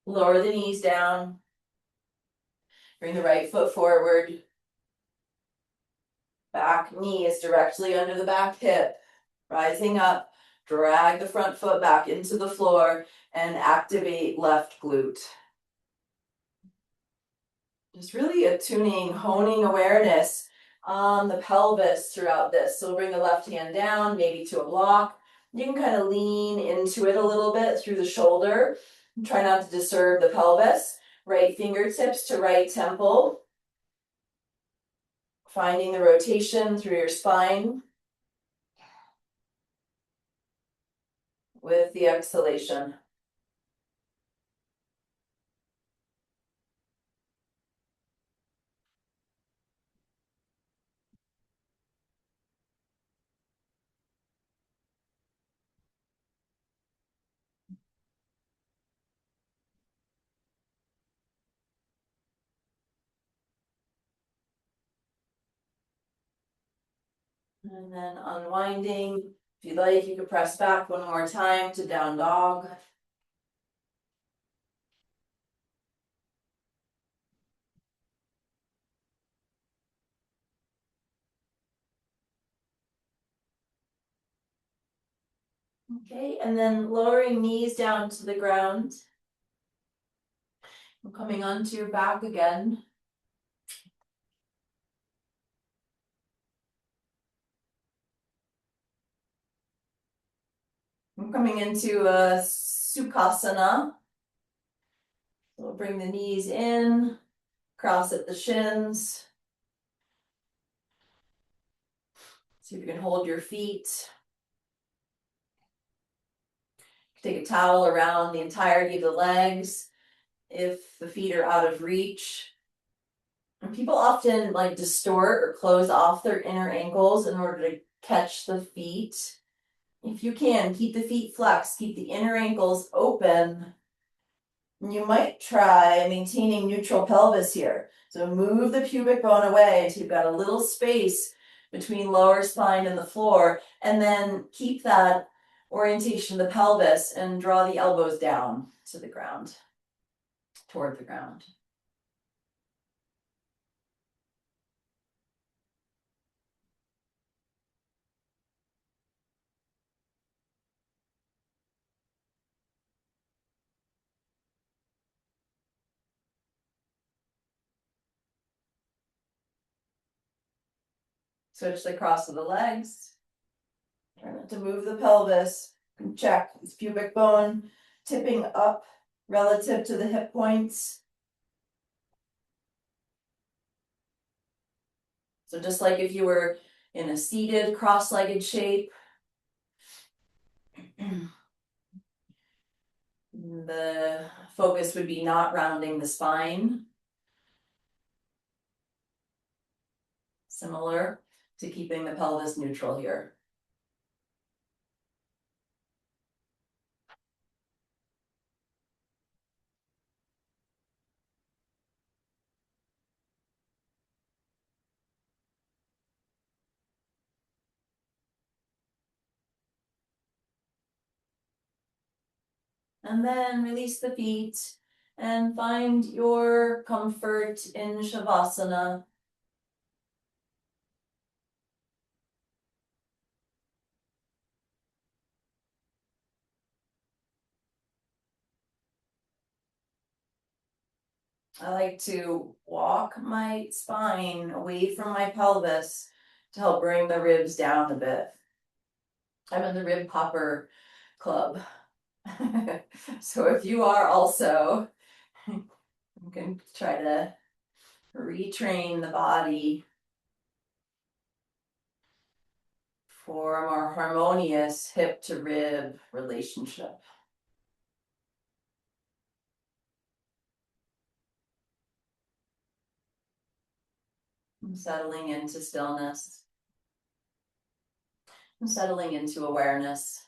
[SPEAKER 1] Lower the knees down. Bring the right foot forward. Back knee is directly under the back hip. Rising up, drag the front foot back into the floor and activate left glute. Just really attuning, honing awareness on the pelvis throughout this. So we'll bring the left hand down, maybe to a block. You can kind of lean into it a little bit through the shoulder. Try not to disturb the pelvis. Right fingertips to right temple. Finding the rotation through your spine with the exhalation. And then unwinding. If you'd like, you could press back one more time to down dog. Okay, and then lowering knees down to the ground. Coming onto your back again. I'm coming into a Sukhasana. So we'll bring the knees in, cross at the shins. See if you can hold your feet. Take a towel around the entirety of the legs if the feet are out of reach. And people often like distort or close off their inner ankles in order to catch the feet. If you can, keep the feet flexed, keep the inner ankles open. You might try maintaining neutral pelvis here. So move the pubic bone away until you've got a little space between lower spine and the floor, and then keep that orientation of the pelvis and draw the elbows down to the ground, toward the ground. Switch the cross of the legs. Try to move the pelvis. Check this pubic bone tipping up relative to the hip points. So just like if you were in a seated cross-legged shape, the focus would be not rounding the spine. Similar to keeping the pelvis neutral here. And then release the feet and find your comfort in Shavasana. I like to walk my spine away from my pelvis to help bring the ribs down a bit. I'm in the Rib Popper Club. So if you are also, you can try to retrain the body for a more harmonious hip to rib relationship. I'm settling into stillness. I'm settling into awareness.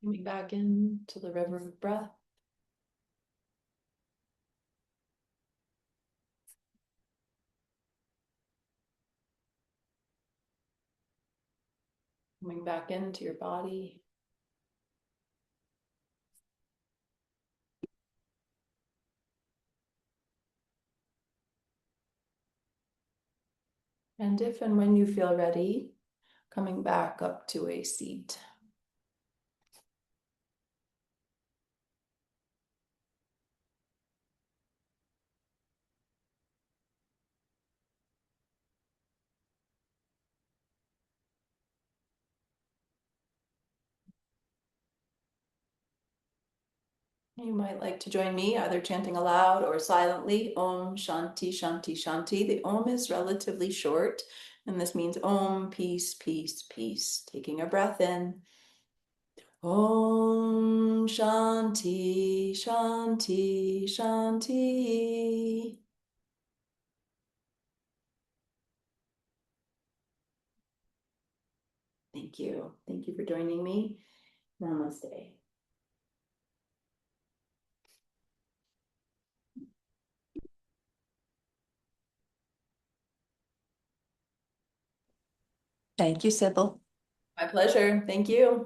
[SPEAKER 1] Coming back in to the river of breath. Coming back into your body. And if and when you feel ready, coming back up to a seat. You might like to join me either chanting aloud or silently, Om Shanti Shanti Shanti. The Om is relatively short, and this means Om, peace, peace, peace. Taking a breath in. Om Shanti Shanti Shanti. Thank you. Thank you for joining me. Namaste.
[SPEAKER 2] Thank you, Sybil.
[SPEAKER 1] My pleasure. Thank you.